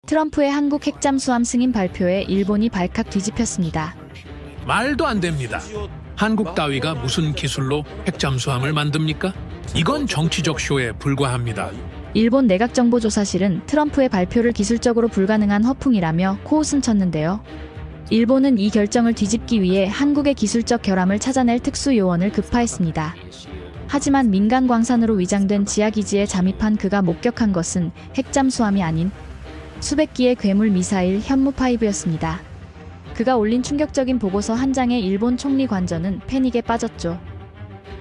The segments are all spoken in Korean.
트럼프의 한국 핵잠수함 승인 발표에 일본이 발칵 뒤집혔습니다. 말도 안 됩니다. 한국 따위가 무슨 기술로 핵잠수함을 만듭니까? 이건 정치적 쇼에 불과합니다. 일본 내각정보조사실은 트럼프의 발표를 기술적으로 불가능한 허풍이라며 코웃음 쳤는데요. 일본은 이 결정을 뒤집기 위해 한국의 기술적 결함을 찾아낼 특수요원을 급파했습니다. 하지만 민간 광산으로 위장된 지하기지에 잠입한 그가 목격한 것은 핵잠수함이 아닌 수백 기의 괴물 미사일 현무5였습니다. 그가 올린 충격적인 보고서 한 장에 일본 총리 관저는 패닉에 빠졌죠.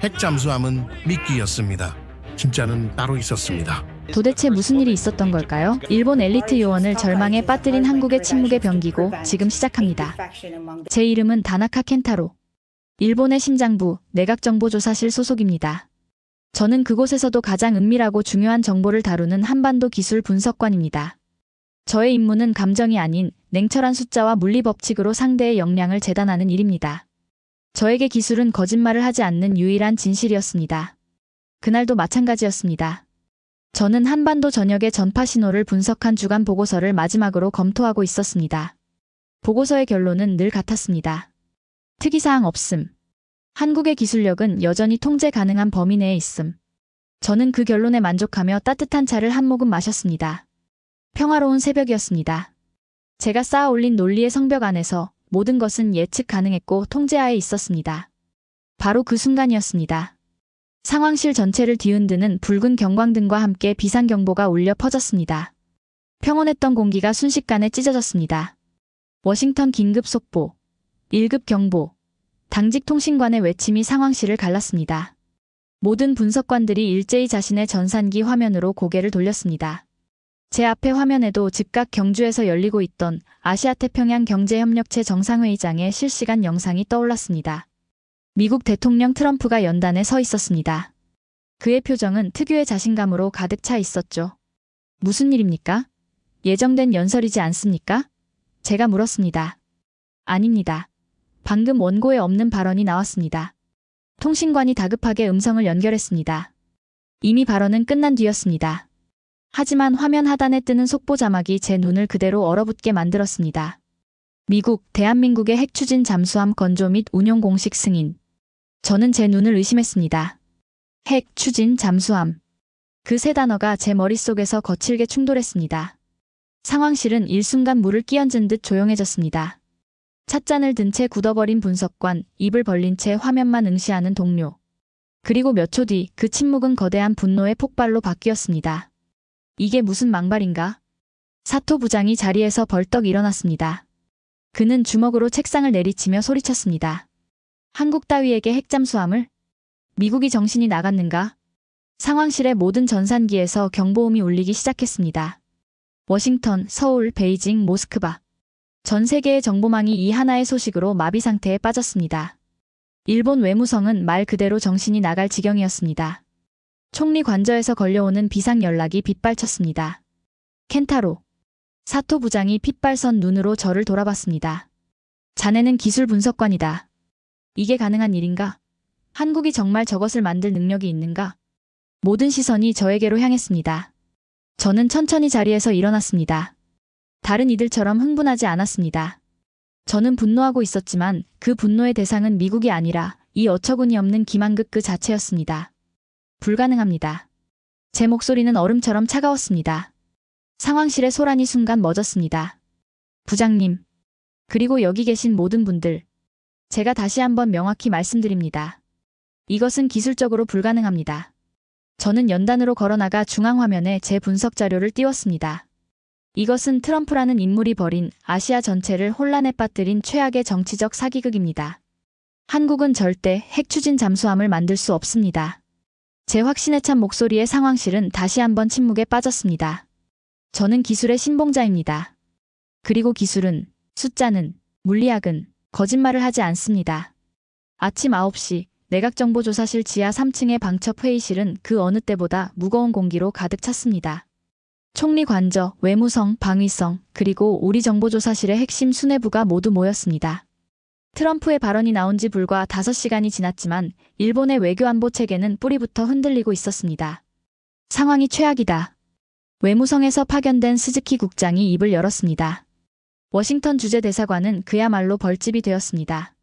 핵잠수함은 미끼였습니다. 진짜는 따로 있었습니다. 도대체 무슨 일이 있었던 걸까요? 일본 엘리트 요원을 절망에 빠뜨린 한국의 침묵의 병기고 지금 시작합니다. 제 이름은 다나카 켄타로. 일본의 심장부 내각정보조사실 소속입니다. 저는 그곳에서도 가장 은밀하고 중요한 정보를 다루는 한반도 기술 분석관입니다. 저의 임무는 감정이 아닌 냉철한 숫자와 물리 법칙으로 상대의 역량을 재단하는 일입니다. 저에게 기술은 거짓말을 하지 않는 유일한 진실이었습니다. 그날도 마찬가지였습니다. 저는 한반도 전역의 전파 신호를 분석한 주간 보고서를 마지막으로 검토하고 있었습니다. 보고서의 결론은 늘 같았습니다. 특이사항 없음. 한국의 기술력은 여전히 통제 가능한 범위 내에 있음. 저는 그 결론에 만족하며 따뜻한 차를 한 모금 마셨습니다. 평화로운 새벽이었습니다. 제가 쌓아 올린 논리의 성벽 안에서 모든 것은 예측 가능했고 통제하에 있었습니다. 바로 그 순간이었습니다. 상황실 전체를 뒤흔드는 붉은 경광등과 함께 비상경보가 울려 퍼졌습니다. 평온했던 공기가 순식간에 찢어졌습니다. 워싱턴 긴급 속보, 1급 경보, 당직 통신관의 외침이 상황실을 갈랐습니다. 모든 분석관들이 일제히 자신의 전산기 화면으로 고개를 돌렸습니다. 제 앞의 화면에도 즉각 경주에서 열리고 있던 아시아태평양 경제협력체 정상회의장의 실시간 영상이 떠올랐습니다. 미국 대통령 트럼프가 연단에 서 있었습니다. 그의 표정은 특유의 자신감으로 가득 차 있었죠. 무슨 일입니까? 예정된 연설이지 않습니까? 제가 물었습니다. 아닙니다. 방금 원고에 없는 발언이 나왔습니다. 통신관이 다급하게 음성을 연결했습니다. 이미 발언은 끝난 뒤였습니다. 하지만 화면 하단에 뜨는 속보 자막이 제 눈을 그대로 얼어붙게 만들었습니다. 미국, 대한민국의 핵추진 잠수함 건조 및 운용 공식 승인. 저는 제 눈을 의심했습니다. 핵, 추진, 잠수함. 그 세 단어가 제 머릿속에서 거칠게 충돌했습니다. 상황실은 일순간 물을 끼얹은 듯 조용해졌습니다. 찻잔을 든 채 굳어버린 분석관, 입을 벌린 채 화면만 응시하는 동료. 그리고 몇 초 뒤 그 침묵은 거대한 분노의 폭발로 바뀌었습니다. 이게 무슨 망발인가? 사토 부장이 자리에서 벌떡 일어났습니다. 그는 주먹으로 책상을 내리치며 소리쳤습니다. 한국 따위에게 핵잠수함을? 미국이 정신이 나갔는가? 상황실의 모든 전산기에서 경보음이 울리기 시작했습니다. 워싱턴, 서울, 베이징, 모스크바. 전 세계의 정보망이 이 하나의 소식으로 마비 상태에 빠졌습니다. 일본 외무성은 말 그대로 정신이 나갈 지경이었습니다. 총리 관저에서 걸려오는 비상 연락이 빗발쳤습니다. 켄타로. 사토 부장이 핏발선 눈으로 저를 돌아봤습니다. 자네는 기술 분석관이다. 이게 가능한 일인가? 한국이 정말 저것을 만들 능력이 있는가? 모든 시선이 저에게로 향했습니다. 저는 천천히 자리에서 일어났습니다. 다른 이들처럼 흥분하지 않았습니다. 저는 분노하고 있었지만 그 분노의 대상은 미국이 아니라 이 어처구니 없는 기만극 그 자체였습니다. 불가능합니다. 제 목소리는 얼음처럼 차가웠습니다. 상황실의 소란이 순간 멎었습니다. 부장님, 그리고 여기 계신 모든 분들. 제가 다시 한번 명확히 말씀드립니다. 이것은 기술적으로 불가능합니다. 저는 연단으로 걸어나가 중앙화면에 제 분석 자료를 띄웠습니다. 이것은 트럼프라는 인물이 벌인 아시아 전체를 혼란에 빠뜨린 최악의 정치적 사기극입니다. 한국은 절대 핵추진 잠수함을 만들 수 없습니다. 제 확신에 찬 목소리의 상황실은 다시 한번 침묵에 빠졌습니다. 저는 기술의 신봉자입니다. 그리고 기술은, 숫자는, 물리학은 거짓말을 하지 않습니다. 아침 9시 내각정보조사실 지하 3층의 방첩 회의실은 그 어느 때보다 무거운 공기로 가득 찼습니다. 총리 관저, 외무성, 방위성, 그리고 우리 정보조사실의 핵심 수뇌부가 모두 모였습니다. 트럼프의 발언이 나온 지 불과 5시간이 지났지만 일본의 외교안보 체계는 뿌리부터 흔들리고 있었습니다. 상황이 최악이다. 외무성에서 파견된 스즈키 국장이 입을 열었습니다. 워싱턴 주재대사관은 그야말로 벌집이 되었습니다.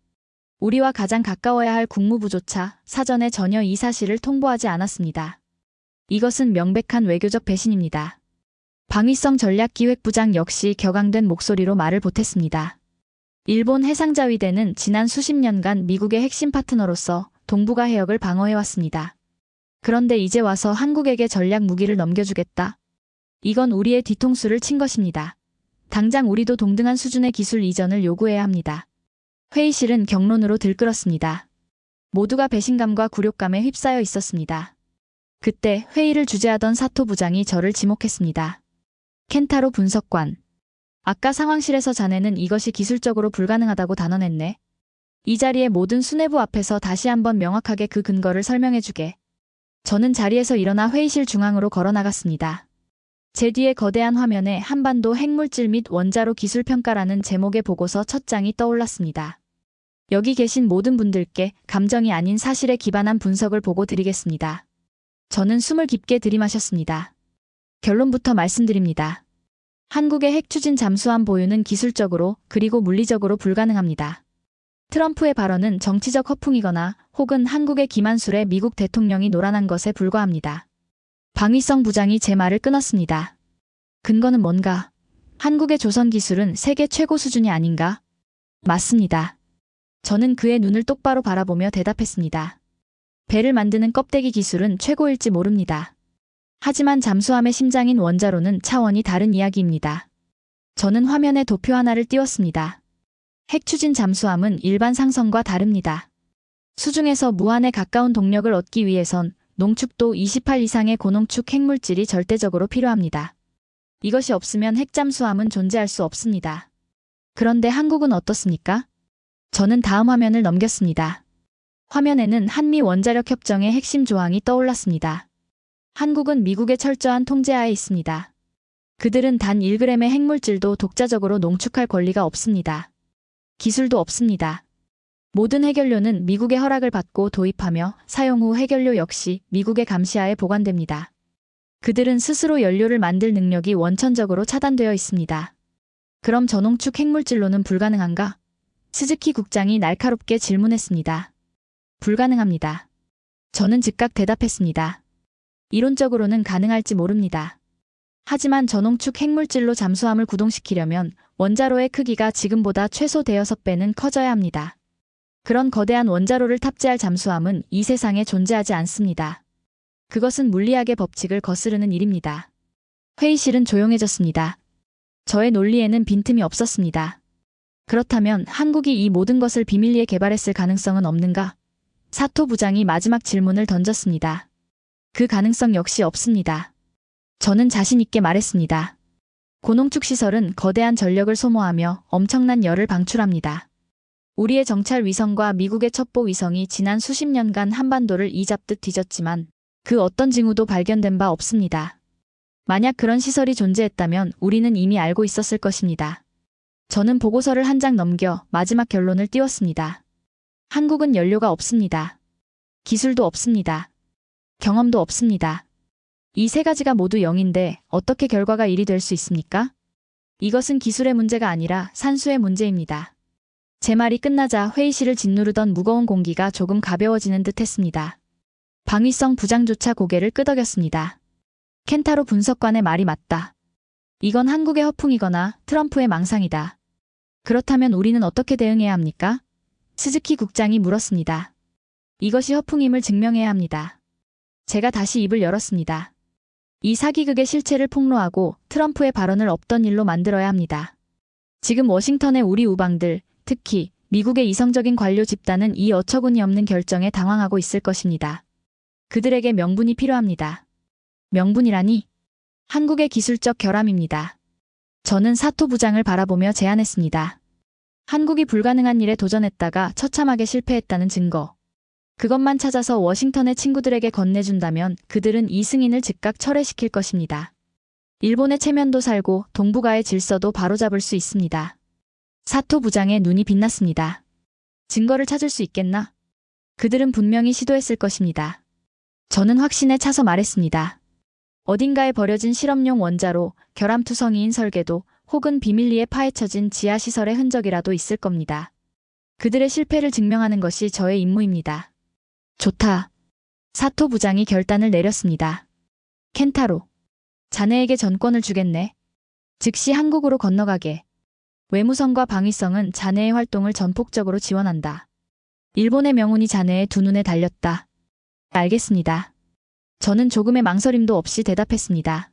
우리와 가장 가까워야 할 국무부조차 사전에 전혀 이 사실을 통보하지 않았습니다. 이것은 명백한 외교적 배신입니다. 방위성 전략기획부장 역시 격앙된 목소리로 말을 보탰습니다. 일본 해상자위대는 지난 수십 년간 미국의 핵심 파트너로서 동북아 해역을 방어해왔습니다. 그런데 이제 와서 한국에게 전략 무기를 넘겨주겠다. 이건 우리의 뒤통수를 친 것입니다. 당장 우리도 동등한 수준의 기술 이전을 요구해야 합니다. 회의실은 격론으로 들끓었습니다. 모두가 배신감과 굴욕감에 휩싸여 있었습니다. 그때 회의를 주재하던 사토 부장이 저를 지목했습니다. 켄타로 분석관. 아까 상황실에서 자네는 이것이 기술적으로 불가능하다고 단언했네. 이 자리에 모든 수뇌부 앞에서 다시 한번 명확하게 그 근거를 설명해주게. 저는 자리에서 일어나 회의실 중앙으로 걸어 나갔습니다. 제 뒤에 거대한 화면에 한반도 핵물질 및 원자로 기술 평가라는 제목의 보고서 첫 장이 떠올랐습니다. 여기 계신 모든 분들께 감정이 아닌 사실에 기반한 분석을 보고 드리겠습니다. 저는 숨을 깊게 들이마셨습니다. 결론부터 말씀드립니다. 한국의 핵추진 잠수함 보유는 기술적으로 그리고 물리적으로 불가능합니다. 트럼프의 발언은 정치적 허풍이거나 혹은 한국의 기만술에 미국 대통령이 노란한 것에 불과합니다. 방위성 부장이 제 말을 끊었습니다. 근거는 뭔가? 한국의 조선 기술은 세계 최고 수준이 아닌가? 맞습니다. 저는 그의 눈을 똑바로 바라보며 대답했습니다. 배를 만드는 껍데기 기술은 최고일지 모릅니다. 하지만 잠수함의 심장인 원자로는 차원이 다른 이야기입니다. 저는 화면에 도표 하나를 띄웠습니다. 핵추진 잠수함은 일반 상선과 다릅니다. 수중에서 무한에 가까운 동력을 얻기 위해선 농축도 28 이상의 고농축 핵물질이 절대적으로 필요합니다. 이것이 없으면 핵잠수함은 존재할 수 없습니다. 그런데 한국은 어떻습니까? 저는 다음 화면을 넘겼습니다. 화면에는 한미 원자력 협정의 핵심 조항이 떠올랐습니다. 한국은 미국의 철저한 통제하에 있습니다. 그들은 단 1g의 핵물질도 독자적으로 농축할 권리가 없습니다. 기술도 없습니다. 모든 핵연료는 미국의 허락을 받고 도입하며 사용 후 핵연료 역시 미국의 감시하에 보관됩니다. 그들은 스스로 연료를 만들 능력이 원천적으로 차단되어 있습니다. 그럼 저농축 핵물질로는 불가능한가? 스즈키 국장이 날카롭게 질문했습니다. 불가능합니다. 저는 즉각 대답했습니다. 이론적으로는 가능할지 모릅니다. 하지만 저농축 핵물질로 잠수함을 구동시키려면 원자로의 크기가 지금보다 최소 대여섯 배는 커져야 합니다. 그런 거대한 원자로를 탑재할 잠수함은 이 세상에 존재하지 않습니다. 그것은 물리학의 법칙을 거스르는 일입니다. 회의실은 조용해졌습니다. 저의 논리에는 빈틈이 없었습니다. 그렇다면 한국이 이 모든 것을 비밀리에 개발했을 가능성은 없는가? 사토 부장이 마지막 질문을 던졌습니다. 그 가능성 역시 없습니다. 저는 자신 있게 말했습니다. 고농축 시설은 거대한 전력을 소모하며 엄청난 열을 방출합니다. 우리의 정찰 위성과 미국의 첩보 위성이 지난 수십 년간 한반도를 이잡듯 뒤졌지만 그 어떤 징후도 발견된 바 없습니다. 만약 그런 시설이 존재했다면 우리는 이미 알고 있었을 것입니다. 저는 보고서를 한 장 넘겨 마지막 결론을 띄웠습니다. 한국은 연료가 없습니다. 기술도 없습니다. 경험도 없습니다. 이 세 가지가 모두 0인데 어떻게 결과가 1이 될 수 있습니까? 이것은 기술의 문제가 아니라 산수의 문제입니다. 제 말이 끝나자 회의실을 짓누르던 무거운 공기가 조금 가벼워지는 듯 했습니다. 방위성 부장조차 고개를 끄덕였습니다. 켄타로 분석관의 말이 맞다. 이건 한국의 허풍이거나 트럼프의 망상이다. 그렇다면 우리는 어떻게 대응해야 합니까? 스즈키 국장이 물었습니다. 이것이 허풍임을 증명해야 합니다. 제가 다시 입을 열었습니다. 이 사기극의 실체를 폭로하고 트럼프의 발언을 없던 일로 만들어야 합니다. 지금 워싱턴의 우리 우방들, 특히 미국의 이성적인 관료 집단은 이 어처구니 없는 결정에 당황하고 있을 것입니다. 그들에게 명분이 필요합니다. 명분이라니? 한국의 기술적 결함입니다. 저는 사토 부장을 바라보며 제안했습니다. 한국이 불가능한 일에 도전했다가 처참하게 실패했다는 증거. 그것만 찾아서 워싱턴의 친구들에게 건네준다면 그들은 이 승인을 즉각 철회시킬 것입니다. 일본의 체면도 살고 동북아의 질서도 바로잡을 수 있습니다. 사토 부장의 눈이 빛났습니다. 증거를 찾을 수 있겠나? 그들은 분명히 시도했을 것입니다. 저는 확신에 차서 말했습니다. 어딘가에 버려진 실험용 원자로, 결함투성이인 설계도, 혹은 비밀리에 파헤쳐진 지하시설의 흔적이라도 있을 겁니다. 그들의 실패를 증명하는 것이 저의 임무입니다. 좋다. 사토 부장이 결단을 내렸습니다. 켄타로. 자네에게 전권을 주겠네. 즉시 한국으로 건너가게. 외무성과 방위성은 자네의 활동을 전폭적으로 지원한다. 일본의 명운이 자네의 두 눈에 달렸다. 알겠습니다. 저는 조금의 망설임도 없이 대답했습니다.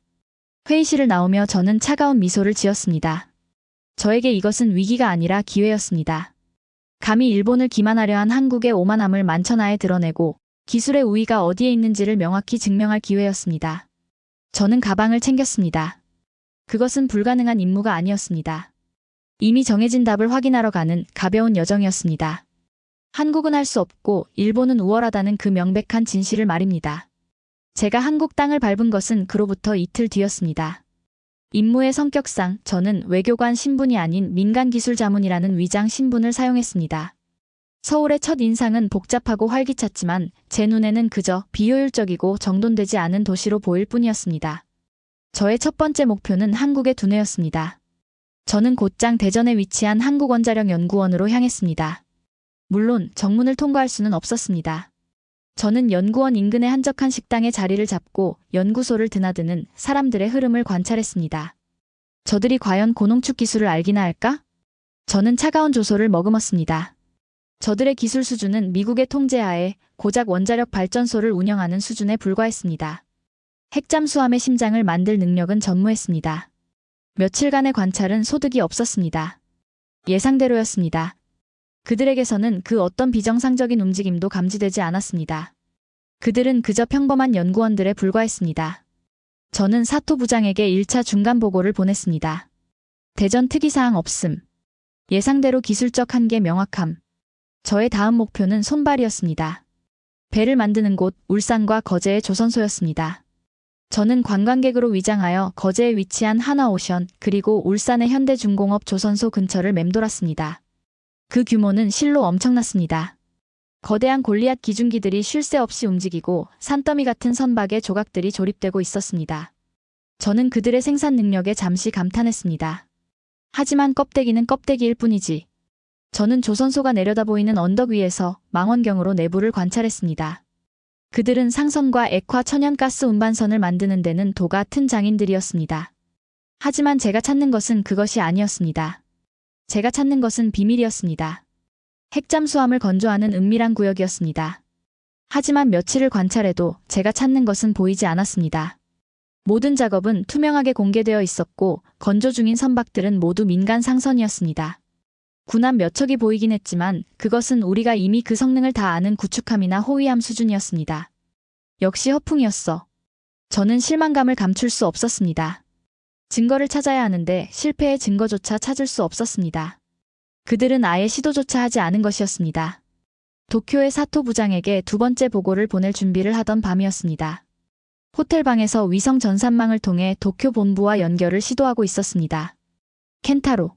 회의실을 나오며 저는 차가운 미소를 지었습니다. 저에게 이것은 위기가 아니라 기회였습니다. 감히 일본을 기만하려 한 한국의 오만함을 만천하에 드러내고 기술의 우위가 어디에 있는지를 명확히 증명할 기회였습니다. 저는 가방을 챙겼습니다. 그것은 불가능한 임무가 아니었습니다. 이미 정해진 답을 확인하러 가는 가벼운 여정이었습니다. 한국은 할 수 없고 일본은 우월하다는 그 명백한 진실을 말입니다. 제가 한국 땅을 밟은 것은 그로부터 이틀 뒤였습니다. 임무의 성격상 저는 외교관 신분이 아닌 민간기술자문이라는 위장 신분을 사용했습니다. 서울의 첫 인상은 복잡하고 활기찼지만 제 눈에는 그저 비효율적이고 정돈되지 않은 도시로 보일 뿐이었습니다. 저의 첫 번째 목표는 한국의 두뇌였습니다. 저는 곧장 대전에 위치한 한국원자력연구원으로 향했습니다. 물론 정문을 통과할 수는 없었습니다. 저는 연구원 인근의 한적한 식당에 자리를 잡고 연구소를 드나드는 사람들의 흐름을 관찰했습니다. 저들이 과연 고농축 기술을 알기나 할까? 저는 차가운 조소를 머금었습니다. 저들의 기술 수준은 미국의 통제하에 고작 원자력 발전소를 운영하는 수준에 불과했습니다. 핵잠수함의 심장을 만들 능력은 전무했습니다. 며칠간의 관찰은 소득이 없었습니다. 예상대로였습니다. 그들에게서는 그 어떤 비정상적인 움직임도 감지되지 않았습니다. 그들은 그저 평범한 연구원들에 불과했습니다. 저는 사토 부장에게 1차 중간 보고를 보냈습니다. 대전 특이사항 없음. 예상대로 기술적 한계 명확함. 저의 다음 목표는 손발이었습니다. 배를 만드는 곳 울산과 거제의 조선소였습니다. 저는 관광객으로 위장하여 거제에 위치한 한화오션 그리고 울산의 현대중공업 조선소 근처를 맴돌았습니다. 그 규모는 실로 엄청났습니다. 거대한 골리앗 기중기들이 쉴 새 없이 움직이고 산더미 같은 선박의 조각들이 조립되고 있었습니다. 저는 그들의 생산 능력에 잠시 감탄했습니다. 하지만 껍데기는 껍데기일 뿐이지. 저는 조선소가 내려다 보이는 언덕 위에서 망원경으로 내부를 관찰했습니다. 그들은 상선과 액화 천연가스 운반선을 만드는 데는 도 같은 장인들이었습니다. 하지만 제가 찾는 것은 그것이 아니었습니다. 제가 찾는 것은 비밀이었습니다. 핵잠수함을 건조하는 은밀한 구역이었습니다. 하지만 며칠을 관찰해도 제가 찾는 것은 보이지 않았습니다. 모든 작업은 투명하게 공개되어 있었고 건조 중인 선박들은 모두 민간 상선이었습니다. 군함 몇 척이 보이긴 했지만 그것은 우리가 이미 그 성능을 다 아는 구축함이나 호위함 수준이었습니다. 역시 허풍이었어. 저는 실망감을 감출 수 없었습니다. 증거를 찾아야 하는데 실패의 증거조차 찾을 수 없었습니다. 그들은 아예 시도조차 하지 않은 것이었습니다. 도쿄의 사토 부장에게 두 번째 보고를 보낼 준비를 하던 밤이었습니다. 호텔방에서 위성 전산망을 통해 도쿄 본부와 연결을 시도하고 있었습니다. 켄타로.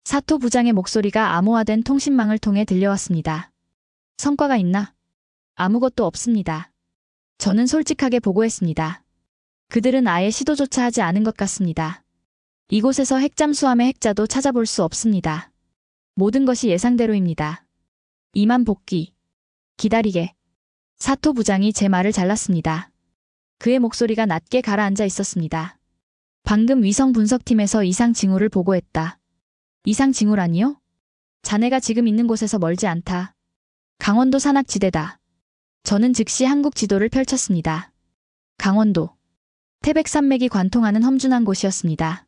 사토 부장의 목소리가 암호화된 통신망을 통해 들려왔습니다. 성과가 있나? 아무것도 없습니다. 저는 솔직하게 보고했습니다. 그들은 아예 시도조차 하지 않은 것 같습니다. 이곳에서 핵잠수함의 핵자도 찾아볼 수 없습니다. 모든 것이 예상대로입니다. 이만 복귀. 기다리게. 사토 부장이 제 말을 잘랐습니다. 그의 목소리가 낮게 가라앉아 있었습니다. 방금 위성 분석팀에서 이상 징후를 보고했다. 이상 징후라니요? 자네가 지금 있는 곳에서 멀지 않다. 강원도 산악지대다. 저는 즉시 한국 지도를 펼쳤습니다. 강원도. 태백산맥이 관통하는 험준한 곳이었습니다.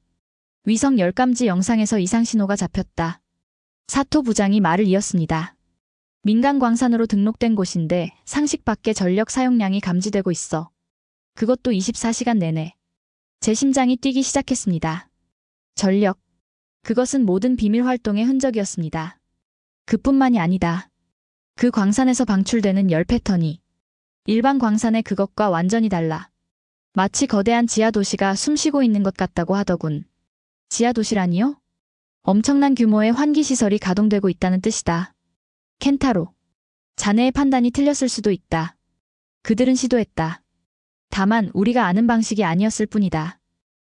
위성 열감지 영상에서 이상 신호가 잡혔다. 사토 부장이 말을 이었습니다. 민간 광산으로 등록된 곳인데 상식 밖의 전력 사용량이 감지되고 있어. 그것도 24시간 내내. 제 심장이 뛰기 시작했습니다. 전력. 그것은 모든 비밀 활동의 흔적이었습니다. 그뿐만이 아니다. 그 광산에서 방출되는 열 패턴이 일반 광산의 그것과 완전히 달라. 마치 거대한 지하도시가 숨쉬고 있는 것 같다고 하더군. 지하도시라니요? 엄청난 규모의 환기시설이 가동되고 있다는 뜻이다. 켄타로. 자네의 판단이 틀렸을 수도 있다. 그들은 시도했다. 다만 우리가 아는 방식이 아니었을 뿐이다.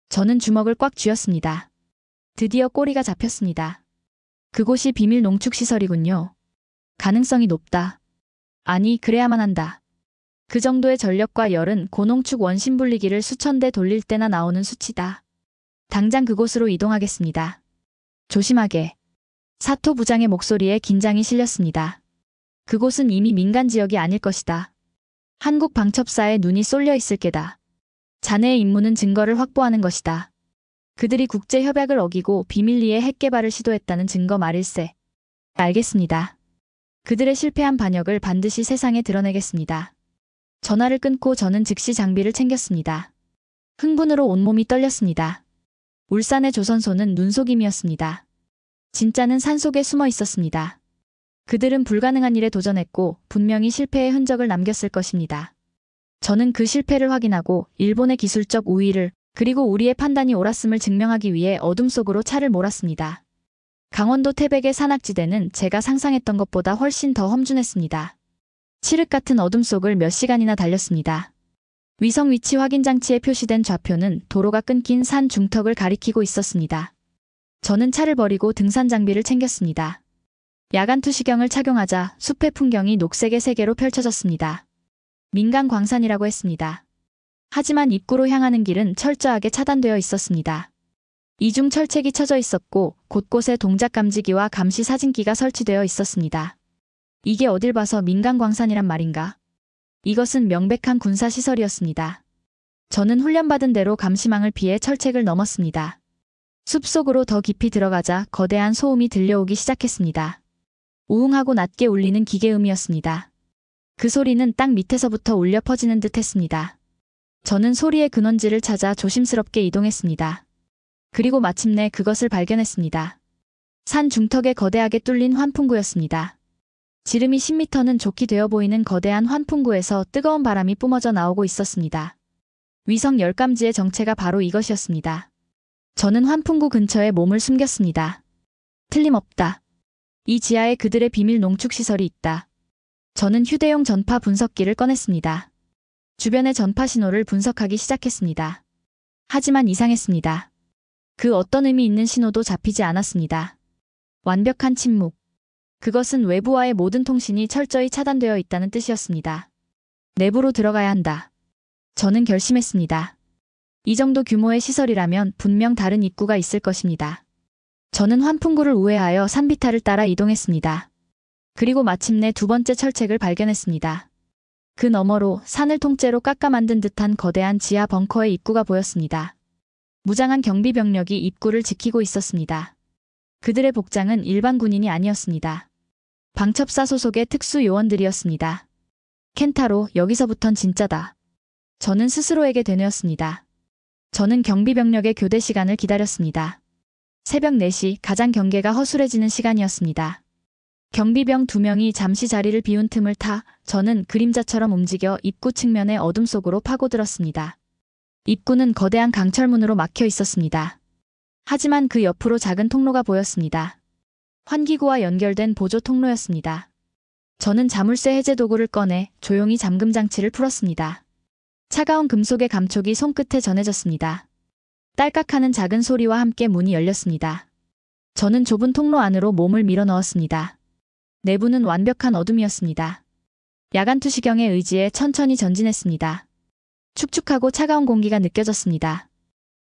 저는 주먹을 꽉 쥐었습니다. 드디어 꼬리가 잡혔습니다. 그곳이 비밀 농축시설이군요. 가능성이 높다. 아니, 그래야만 한다. 그 정도의 전력과 열은 고농축 원심 분리기를 수천 대 돌릴 때나 나오는 수치다. 당장 그곳으로 이동하겠습니다. 조심하게. 사토 부장의 목소리에 긴장이 실렸습니다. 그곳은 이미 민간 지역이 아닐 것이다. 한국 방첩사에 눈이 쏠려 있을 게다. 자네의 임무는 증거를 확보하는 것이다. 그들이 국제 협약을 어기고 비밀리에 핵 개발을 시도했다는 증거 말일세. 알겠습니다. 그들의 실패한 반역을 반드시 세상에 드러내겠습니다. 전화를 끊고 저는 즉시 장비를 챙겼습니다. 흥분으로 온몸이 떨렸습니다. 울산의 조선소는 눈속임이었습니다. 진짜는 산속에 숨어 있었습니다. 그들은 불가능한 일에 도전했고 분명히 실패의 흔적을 남겼을 것입니다. 저는 그 실패를 확인하고 일본의 기술적 우위를 그리고 우리의 판단이 옳았음을 증명하기 위해 어둠 속으로 차를 몰았습니다. 강원도 태백의 산악지대는 제가 상상했던 것보다 훨씬 더 험준했습니다. 칠흑 같은 어둠 속을 몇 시간이나 달렸습니다. 위성 위치 확인 장치에 표시된 좌표는 도로가 끊긴 산 중턱을 가리키고 있었습니다. 저는 차를 버리고 등산 장비를 챙겼습니다. 야간 투시경을 착용하자 숲의 풍경이 녹색의 세계로 펼쳐졌습니다. 민간 광산이라고 했습니다. 하지만 입구로 향하는 길은 철저하게 차단되어 있었습니다. 이중 철책이 쳐져 있었고 곳곳에 동작 감지기와 감시 사진기가 설치되어 있었습니다. 이게 어딜 봐서 민간 광산이란 말인가? 이것은 명백한 군사시설이었습니다. 저는 훈련받은 대로 감시망을 피해 철책을 넘었습니다. 숲속으로 더 깊이 들어가자 거대한 소음이 들려오기 시작했습니다. 우웅하고 낮게 울리는 기계음이었습니다. 그 소리는 땅 밑에서부터 울려 퍼지는 듯 했습니다. 저는 소리의 근원지를 찾아 조심스럽게 이동했습니다. 그리고 마침내 그것을 발견했습니다. 산 중턱에 거대하게 뚫린 환풍구였습니다. 지름이 10m는 좋게 되어 보이는 거대한 환풍구에서 뜨거운 바람이 뿜어져 나오고 있었습니다. 위성 열감지의 정체가 바로 이것이었습니다. 저는 환풍구 근처에 몸을 숨겼습니다. 틀림없다. 이 지하에 그들의 비밀 농축시설이 있다. 저는 휴대용 전파 분석기를 꺼냈습니다. 주변의 전파 신호를 분석하기 시작했습니다. 하지만 이상했습니다. 그 어떤 의미 있는 신호도 잡히지 않았습니다. 완벽한 침묵. 그것은 외부와의 모든 통신이 철저히 차단되어 있다는 뜻이었습니다. 내부로 들어가야 한다. 저는 결심했습니다. 이 정도 규모의 시설이라면 분명 다른 입구가 있을 것입니다. 저는 환풍구를 우회하여 산비탈을 따라 이동했습니다. 그리고 마침내 두 번째 철책을 발견했습니다. 그 너머로 산을 통째로 깎아 만든 듯한 거대한 지하 벙커의 입구가 보였습니다. 무장한 경비병력이 입구를 지키고 있었습니다. 그들의 복장은 일반 군인이 아니었습니다. 방첩사 소속의 특수 요원들이었습니다. 켄타로, 여기서부턴 진짜다. 저는 스스로에게 되뇌었습니다. 저는 경비병력의 교대 시간을 기다렸습니다. 새벽 4시 가장 경계가 허술해지는 시간이었습니다. 경비병 2명이 잠시 자리를 비운 틈을 타 저는 그림자처럼 움직여 입구 측면의 어둠 속으로 파고들었습니다. 입구는 거대한 강철문으로 막혀 있었습니다. 하지만 그 옆으로 작은 통로가 보였습니다. 환기구와 연결된 보조 통로였습니다. 저는 자물쇠 해제 도구를 꺼내 조용히 잠금 장치를 풀었습니다. 차가운 금속의 감촉이 손끝에 전해졌습니다. 딸깍하는 작은 소리와 함께 문이 열렸습니다. 저는 좁은 통로 안으로 몸을 밀어 넣었습니다. 내부는 완벽한 어둠이었습니다. 야간 투시경에 의지해 천천히 전진했습니다. 축축하고 차가운 공기가 느껴졌습니다.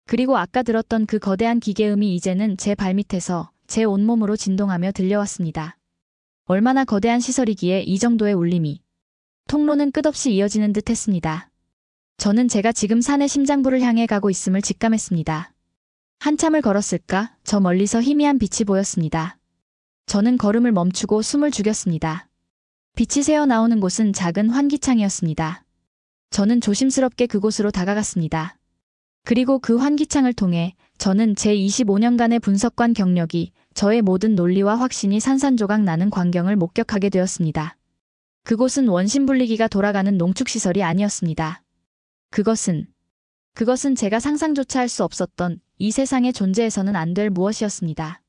그리고 아까 들었던 그 거대한 기계음이 이제는 제 발밑에서 제 온몸으로 진동하며 들려왔습니다. 얼마나 거대한 시설이기에 이 정도의 울림이. 통로는 끝없이 이어지는 듯 했습니다. 저는 제가 지금 산의 심장부를 향해 가고 있음을 직감했습니다. 한참을 걸었을까? 저 멀리서 희미한 빛이 보였습니다. 저는 걸음을 멈추고 숨을 죽였습니다. 빛이 새어 나오는 곳은 작은 환기창이었습니다. 저는 조심스럽게 그곳으로 다가갔습니다. 그리고 그 환기창을 통해 저는 제 25년간의 분석관 경력이 저의 모든 논리와 확신이 산산조각 나는 광경을 목격하게 되었습니다. 그곳은 원심 분리기가 돌아가는 농축시설이 아니었습니다. 그것은 제가 상상조차 할 수 없었던 이 세상에 존재해서는 안 될 무엇이었습니다.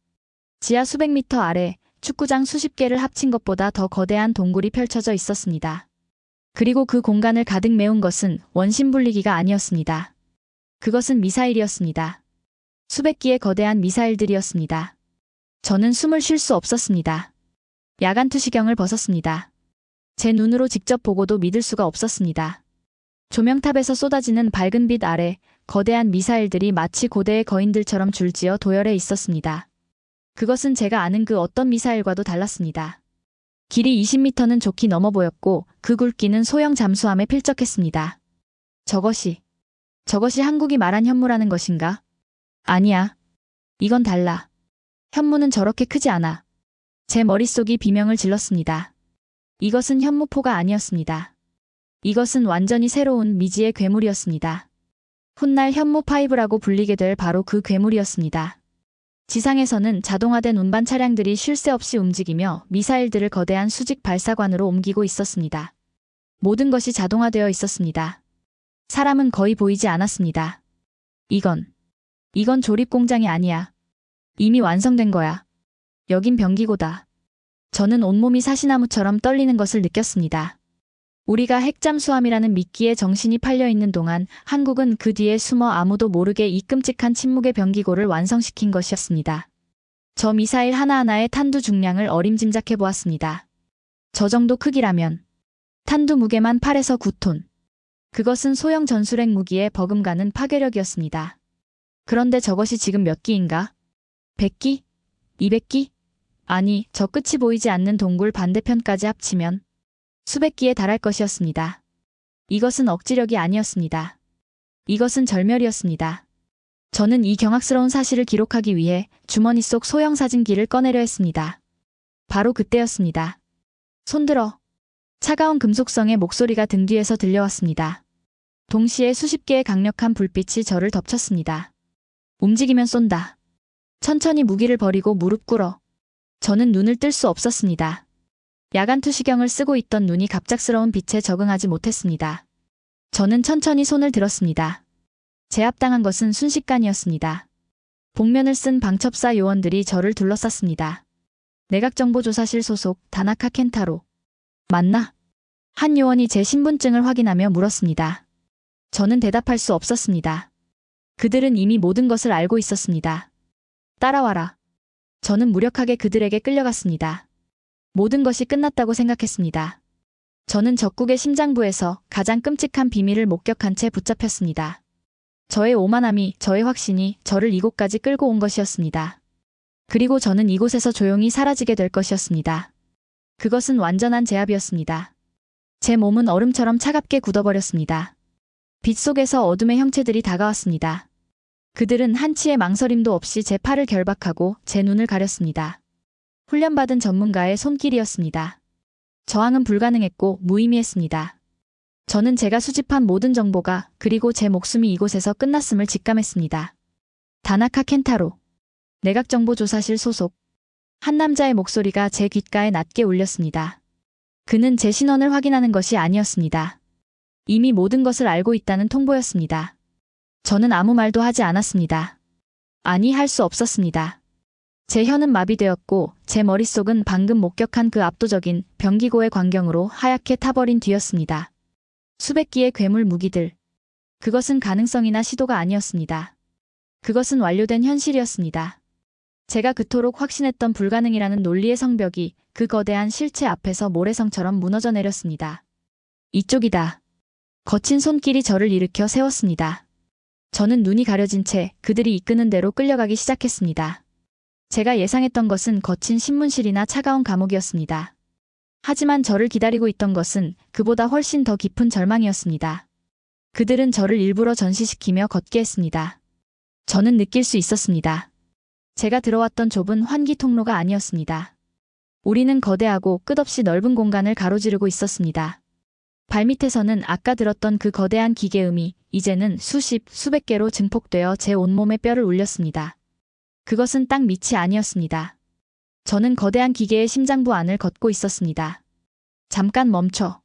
지하 수백 미터 아래 축구장 수십 개를 합친 것보다 더 거대한 동굴이 펼쳐져 있었습니다. 그리고 그 공간을 가득 메운 것은 원심불리기가 아니었습니다. 그것은 미사일이었습니다. 수백 기의 거대한 미사일들이었습니다. 저는 숨을 쉴 수 없었습니다. 야간 투시경을 벗었습니다. 제 눈으로 직접 보고도 믿을 수가 없었습니다. 조명탑에서 쏟아지는 밝은 빛 아래 거대한 미사일들이 마치 고대의 거인들처럼 줄지어 도열해 있었습니다. 그것은 제가 아는 그 어떤 미사일과도 달랐습니다. 길이 20m는 좋게 넘어 보였고 그 굵기는 소형 잠수함에 필적했습니다. 저것이 한국이 말한 현무라는 것인가? 아니야. 이건 달라. 현무는 저렇게 크지 않아. 제 머릿속이 비명을 질렀습니다. 이것은 현무포가 아니었습니다. 이것은 완전히 새로운 미지의 괴물이었습니다. 훗날 현무5라고 불리게 될 바로 그 괴물이었습니다. 지상에서는 자동화된 운반 차량들이 쉴 새 없이 움직이며 미사일들을 거대한 수직 발사관으로 옮기고 있었습니다. 모든 것이 자동화되어 있었습니다. 사람은 거의 보이지 않았습니다. 이건 조립 공장이 아니야. 이미 완성된 거야. 여긴 병기고다. 저는 온몸이 사시나무처럼 떨리는 것을 느꼈습니다. 우리가 핵잠수함이라는 미끼에 정신이 팔려 있는 동안 한국은 그 뒤에 숨어 아무도 모르게 이 끔찍한 침묵의 병기고를 완성시킨 것이었습니다. 저 미사일 하나하나의 탄두 중량을 어림짐작해 보았습니다. 저 정도 크기라면 탄두 무게만 8에서 9톤. 그것은 소형 전술핵 무기의 버금가는 파괴력이었습니다. 그런데 저것이 지금 몇 기인가? 100기? 200기? 아니, 저 끝이 보이지 않는 동굴 반대편까지 합치면 수백 기에 달할 것이었습니다. 이것은 억지력이 아니었습니다. 이것은 절멸이었습니다. 저는 이 경악스러운 사실을 기록하기 위해 주머니 속 소형 사진기를 꺼내려 했습니다. 바로 그때였습니다. 손들어. 차가운 금속성의 목소리가 등 뒤에서 들려왔습니다. 동시에 수십 개의 강력한 불빛이 저를 덮쳤습니다. 움직이면 쏜다. 천천히 무기를 버리고 무릎 꿇어. 저는 눈을 뜰 수 없었습니다. 야간 투시경을 쓰고 있던 눈이 갑작스러운 빛에 적응하지 못했습니다. 저는 천천히 손을 들었습니다. 제압당한 것은 순식간이었습니다. 복면을 쓴 방첩사 요원들이 저를 둘러쌌습니다. 내각정보조사실 소속 다나카 켄타로. 맞나? 한 요원이 제 신분증을 확인하며 물었습니다. 저는 대답할 수 없었습니다. 그들은 이미 모든 것을 알고 있었습니다. 따라와라. 저는 무력하게 그들에게 끌려갔습니다. 모든 것이 끝났다고 생각했습니다. 저는 적국의 심장부에서 가장 끔찍한 비밀을 목격한 채 붙잡혔습니다. 저의 오만함이, 저의 확신이 저를 이곳까지 끌고 온 것이었습니다. 그리고 저는 이곳에서 조용히 사라지게 될 것이었습니다. 그것은 완전한 제압이었습니다. 제 몸은 얼음처럼 차갑게 굳어버렸습니다. 빛 속에서 어둠의 형체들이 다가왔습니다. 그들은 한치의 망설임도 없이 제 팔을 결박하고 제 눈을 가렸습니다. 훈련받은 전문가의 손길이었습니다. 저항은 불가능했고 무의미했습니다. 저는 제가 수집한 모든 정보가 그리고 제 목숨이 이곳에서 끝났음을 직감했습니다. 다나카 켄타로. 내각정보조사실 소속. 한 남자의 목소리가 제 귓가에 낮게 울렸습니다. 그는 제 신원을 확인하는 것이 아니었습니다. 이미 모든 것을 알고 있다는 통보였습니다. 저는 아무 말도 하지 않았습니다. 아니, 할 수 없었습니다. 제 혀는 마비되었고 제 머릿속은 방금 목격한 그 압도적인 병기고의 광경으로 하얗게 타버린 뒤였습니다. 수백 기의 괴물 무기들. 그것은 가능성이나 시도가 아니었습니다. 그것은 완료된 현실이었습니다. 제가 그토록 확신했던 불가능이라는 논리의 성벽이 그 거대한 실체 앞에서 모래성처럼 무너져 내렸습니다. 이쪽이다. 거친 손길이 저를 일으켜 세웠습니다. 저는 눈이 가려진 채 그들이 이끄는 대로 끌려가기 시작했습니다. 제가 예상했던 것은 거친 신문실이나 차가운 감옥이었습니다. 하지만 저를 기다리고 있던 것은 그보다 훨씬 더 깊은 절망이었습니다. 그들은 저를 일부러 전시시키며 걷게 했습니다. 저는 느낄 수 있었습니다. 제가 들어왔던 좁은 환기 통로가 아니었습니다. 우리는 거대하고 끝없이 넓은 공간을 가로지르고 있었습니다. 발밑에서는 아까 들었던 그 거대한 기계음이 이제는 수백 개로 증폭되어 제 온몸의 뼈를 울렸습니다. 그것은 딱 밑이 아니었습니다. 저는 거대한 기계의 심장부 안을 걷고 있었습니다. 잠깐 멈춰.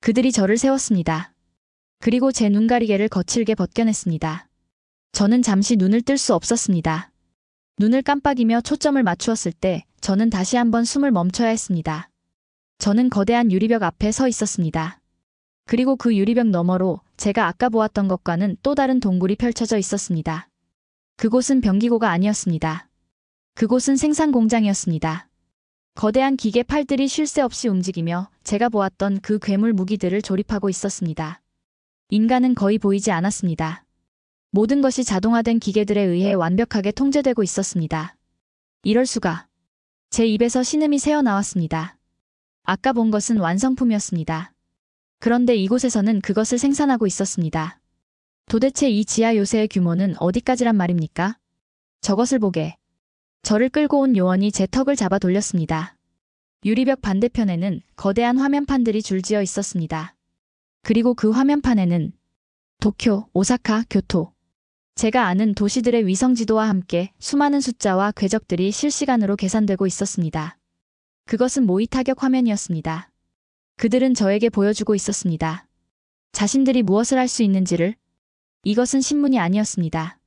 그들이 저를 세웠습니다. 그리고 제 눈가리개를 거칠게 벗겨냈습니다. 저는 잠시 눈을 뜰 수 없었습니다. 눈을 깜빡이며 초점을 맞추었을 때 저는 다시 한번 숨을 멈춰야 했습니다. 저는 거대한 유리벽 앞에 서 있었습니다. 그리고 그 유리벽 너머로 제가 아까 보았던 것과는 또 다른 동굴이 펼쳐져 있었습니다. 그곳은 병기고가 아니었습니다. 그곳은 생산 공장이었습니다. 거대한 기계 팔들이 쉴 새 없이 움직이며 제가 보았던 그 괴물 무기들을 조립하고 있었습니다. 인간은 거의 보이지 않았습니다. 모든 것이 자동화된 기계들에 의해 완벽하게 통제되고 있었습니다. 이럴 수가. 제 입에서 신음이 새어나왔습니다. 아까 본 것은 완성품이었습니다. 그런데 이곳에서는 그것을 생산하고 있었습니다. 도대체 이 지하 요새의 규모는 어디까지란 말입니까? 저것을 보게. 저를 끌고 온 요원이 제 턱을 잡아 돌렸습니다. 유리벽 반대편에는 거대한 화면판들이 줄지어 있었습니다. 그리고 그 화면판에는 도쿄, 오사카, 교토. 제가 아는 도시들의 위성지도와 함께 수많은 숫자와 궤적들이 실시간으로 계산되고 있었습니다. 그것은 모의 타격 화면이었습니다. 그들은 저에게 보여주고 있었습니다. 자신들이 무엇을 할 수 있는지를. 이것은 신문이 아니었습니다.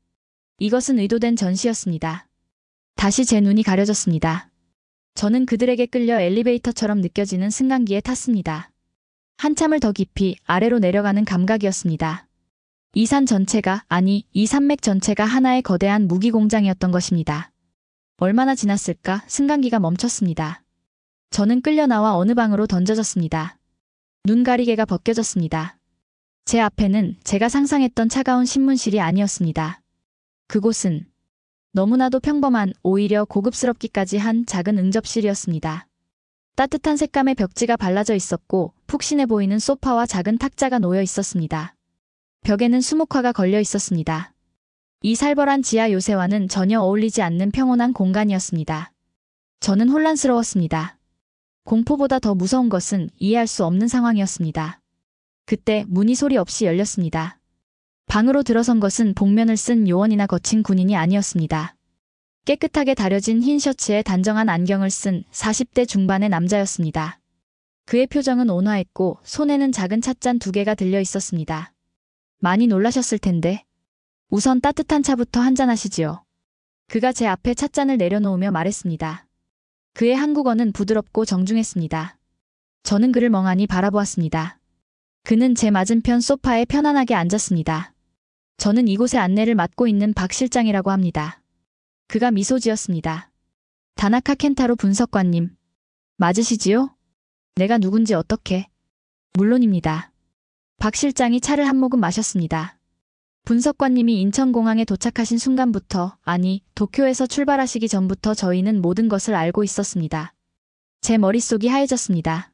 이것은 의도된 전시였습니다. 다시 제 눈이 가려졌습니다. 저는 그들에게 끌려 엘리베이터처럼 느껴지는 승강기에 탔습니다. 한참을 더 깊이 아래로 내려가는 감각이었습니다. 이 산 전체가, 아니, 이 산맥 전체가 하나의 거대한 무기 공장이었던 것입니다. 얼마나 지났을까 승강기가 멈췄습니다. 저는 끌려 나와 어느 방으로 던져졌습니다. 눈 가리개가 벗겨졌습니다. 제 앞에는 제가 상상했던 차가운 신문실이 아니었습니다. 그곳은 너무나도 평범한, 오히려 고급스럽기까지 한 작은 응접실이었습니다. 따뜻한 색감의 벽지가 발라져 있었고 푹신해 보이는 소파와 작은 탁자가 놓여 있었습니다. 벽에는 수묵화가 걸려 있었습니다. 이 살벌한 지하 요새와는 전혀 어울리지 않는 평온한 공간이었습니다. 저는 혼란스러웠습니다. 공포보다 더 무서운 것은 이해할 수 없는 상황이었습니다. 그때 문이 소리 없이 열렸습니다. 방으로 들어선 것은 복면을 쓴 요원이나 거친 군인이 아니었습니다. 깨끗하게 다려진 흰 셔츠에 단정한 안경을 쓴 40대 중반의 남자였습니다. 그의 표정은 온화했고 손에는 작은 찻잔 2개가 들려 있었습니다. 많이 놀라셨을 텐데. 우선 따뜻한 차부터 한잔하시지요. 그가 제 앞에 찻잔을 내려놓으며 말했습니다. 그의 한국어는 부드럽고 정중했습니다. 저는 그를 멍하니 바라보았습니다. 그는 제 맞은편 소파에 편안하게 앉았습니다. 저는 이곳의 안내를 맡고 있는 박 실장이라고 합니다. 그가 미소 지었습니다. 다나카 켄타로 분석관님. 맞으시지요? 내가 누군지 어떻게? 물론입니다. 박 실장이 차를 한 모금 마셨습니다. 분석관님이 인천공항에 도착하신 순간부터, 아니, 도쿄에서 출발하시기 전부터 저희는 모든 것을 알고 있었습니다. 제 머릿속이 하얘졌습니다.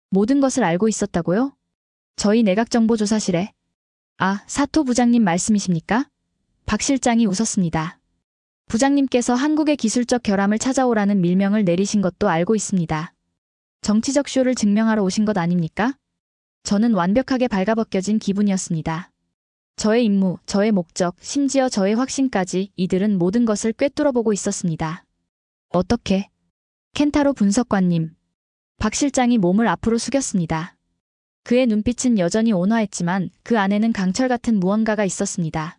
모든 것을 알고 있었다고요? 저희 내각정보조사실에. 아, 사토 부장님 말씀이십니까? 박 실장이 웃었습니다. 부장님께서 한국의 기술적 결함을 찾아오라는 밀명을 내리신 것도 알고 있습니다. 정치적 쇼를 증명하러 오신 것 아닙니까? 저는 완벽하게 발가벗겨진 기분이었습니다. 저의 임무, 저의 목적, 심지어 저의 확신까지 이들은 모든 것을 꿰뚫어보고 있었습니다. 어떻게? 켄타로 분석관님. 박 실장이 몸을 앞으로 숙였습니다. 그의 눈빛은 여전히 온화했지만 그 안에는 강철 같은 무언가가 있었습니다.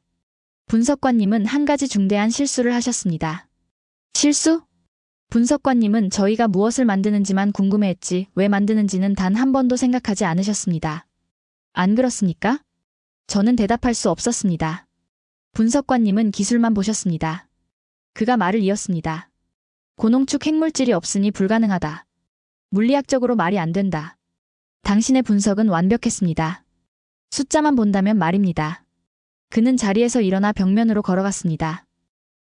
분석관님은 한 가지 중대한 실수를 하셨습니다. 실수? 분석관님은 저희가 무엇을 만드는지만 궁금해했지 왜 만드는지는 단 한 번도 생각하지 않으셨습니다. 안 그렇습니까? 저는 대답할 수 없었습니다. 분석관님은 기술만 보셨습니다. 그가 말을 이었습니다. 고농축 핵물질이 없으니 불가능하다. 물리학적으로 말이 안 된다. 당신의 분석은 완벽했습니다. 숫자만 본다면 말입니다. 그는 자리에서 일어나 벽면으로 걸어갔습니다.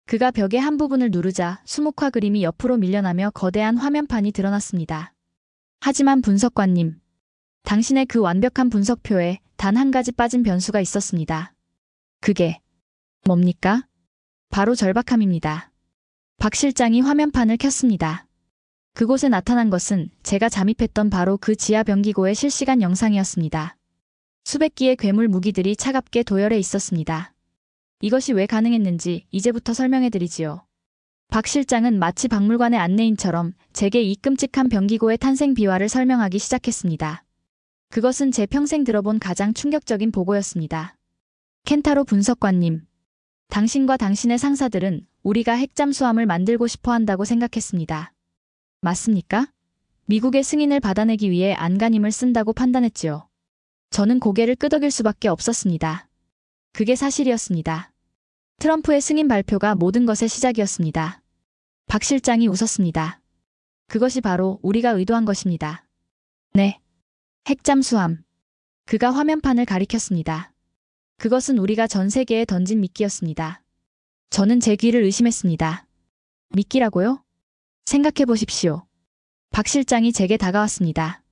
그가 벽의 한 부분을 누르자 수묵화 그림이 옆으로 밀려나며 거대한 화면판이 드러났습니다. 하지만 분석관님, 당신의 그 완벽한 분석표에 단 한 가지 빠진 변수가 있었습니다. 그게 뭡니까? 바로 절박함입니다. 박 실장이 화면판을 켰습니다. 그곳에 나타난 것은 제가 잠입했던 바로 그 지하 병기고의 실시간 영상이었습니다. 수백 기의 괴물 무기들이 차갑게 도열해 있었습니다. 이것이 왜 가능했는지 이제부터 설명해드리지요. 박 실장은 마치 박물관의 안내인처럼 제게 이 끔찍한 병기고의 탄생 비화를 설명하기 시작했습니다. 그것은 제 평생 들어본 가장 충격적인 보고였습니다. 켄타로 분석관님, 당신과 당신의 상사들은 우리가 핵잠수함을 만들고 싶어 한다고 생각했습니다. 맞습니까? 미국의 승인을 받아내기 위해 안간힘을 쓴다고 판단했지요. 저는 고개를 끄덕일 수밖에 없었습니다. 그게 사실이었습니다. 트럼프의 승인 발표가 모든 것의 시작이었습니다. 박 실장이 웃었습니다. 그것이 바로 우리가 의도한 것입니다. 네. 핵잠수함. 그가 화면판을 가리켰습니다. 그것은 우리가 전 세계에 던진 미끼였습니다. 저는 제 귀를 의심했습니다. 미끼라고요? 생각해 보십시오. 박 실장이 제게 다가왔습니다.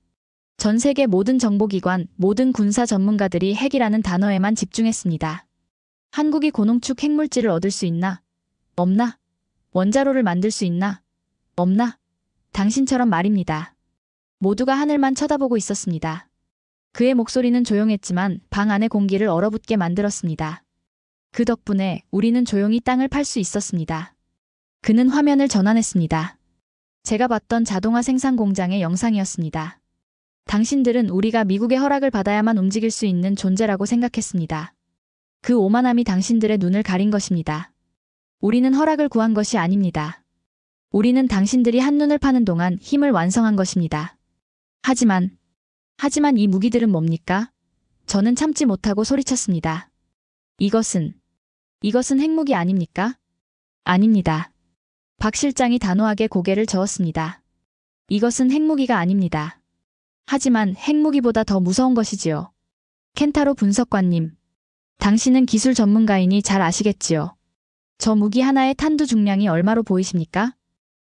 전 세계 모든 정보기관, 모든 군사 전문가들이 핵이라는 단어에만 집중했습니다. 한국이 고농축 핵물질을 얻을 수 있나? 없나? 원자로를 만들 수 있나? 없나? 당신처럼 말입니다. 모두가 하늘만 쳐다보고 있었습니다. 그의 목소리는 조용했지만 방 안의 공기를 얼어붙게 만들었습니다. 그 덕분에 우리는 조용히 땅을 팔 수 있었습니다. 그는 화면을 전환했습니다. 제가 봤던 자동화 생산 공장의 영상이었습니다. 당신들은 우리가 미국의 허락을 받아야만 움직일 수 있는 존재라고 생각했습니다. 그 오만함이 당신들의 눈을 가린 것입니다. 우리는 허락을 구한 것이 아닙니다. 우리는 당신들이 한눈을 파는 동안 힘을 완성한 것입니다. 하지만 이 무기들은 뭡니까? 저는 참지 못하고 소리쳤습니다. 이것은 핵무기 아닙니까? 아닙니다. 박 실장이 단호하게 고개를 저었습니다. 이것은 핵무기가 아닙니다. 하지만 핵무기보다 더 무서운 것이지요. 켄타로 분석관님, 당신은 기술 전문가이니 잘 아시겠지요. 저 무기 하나의 탄두 중량이 얼마로 보이십니까?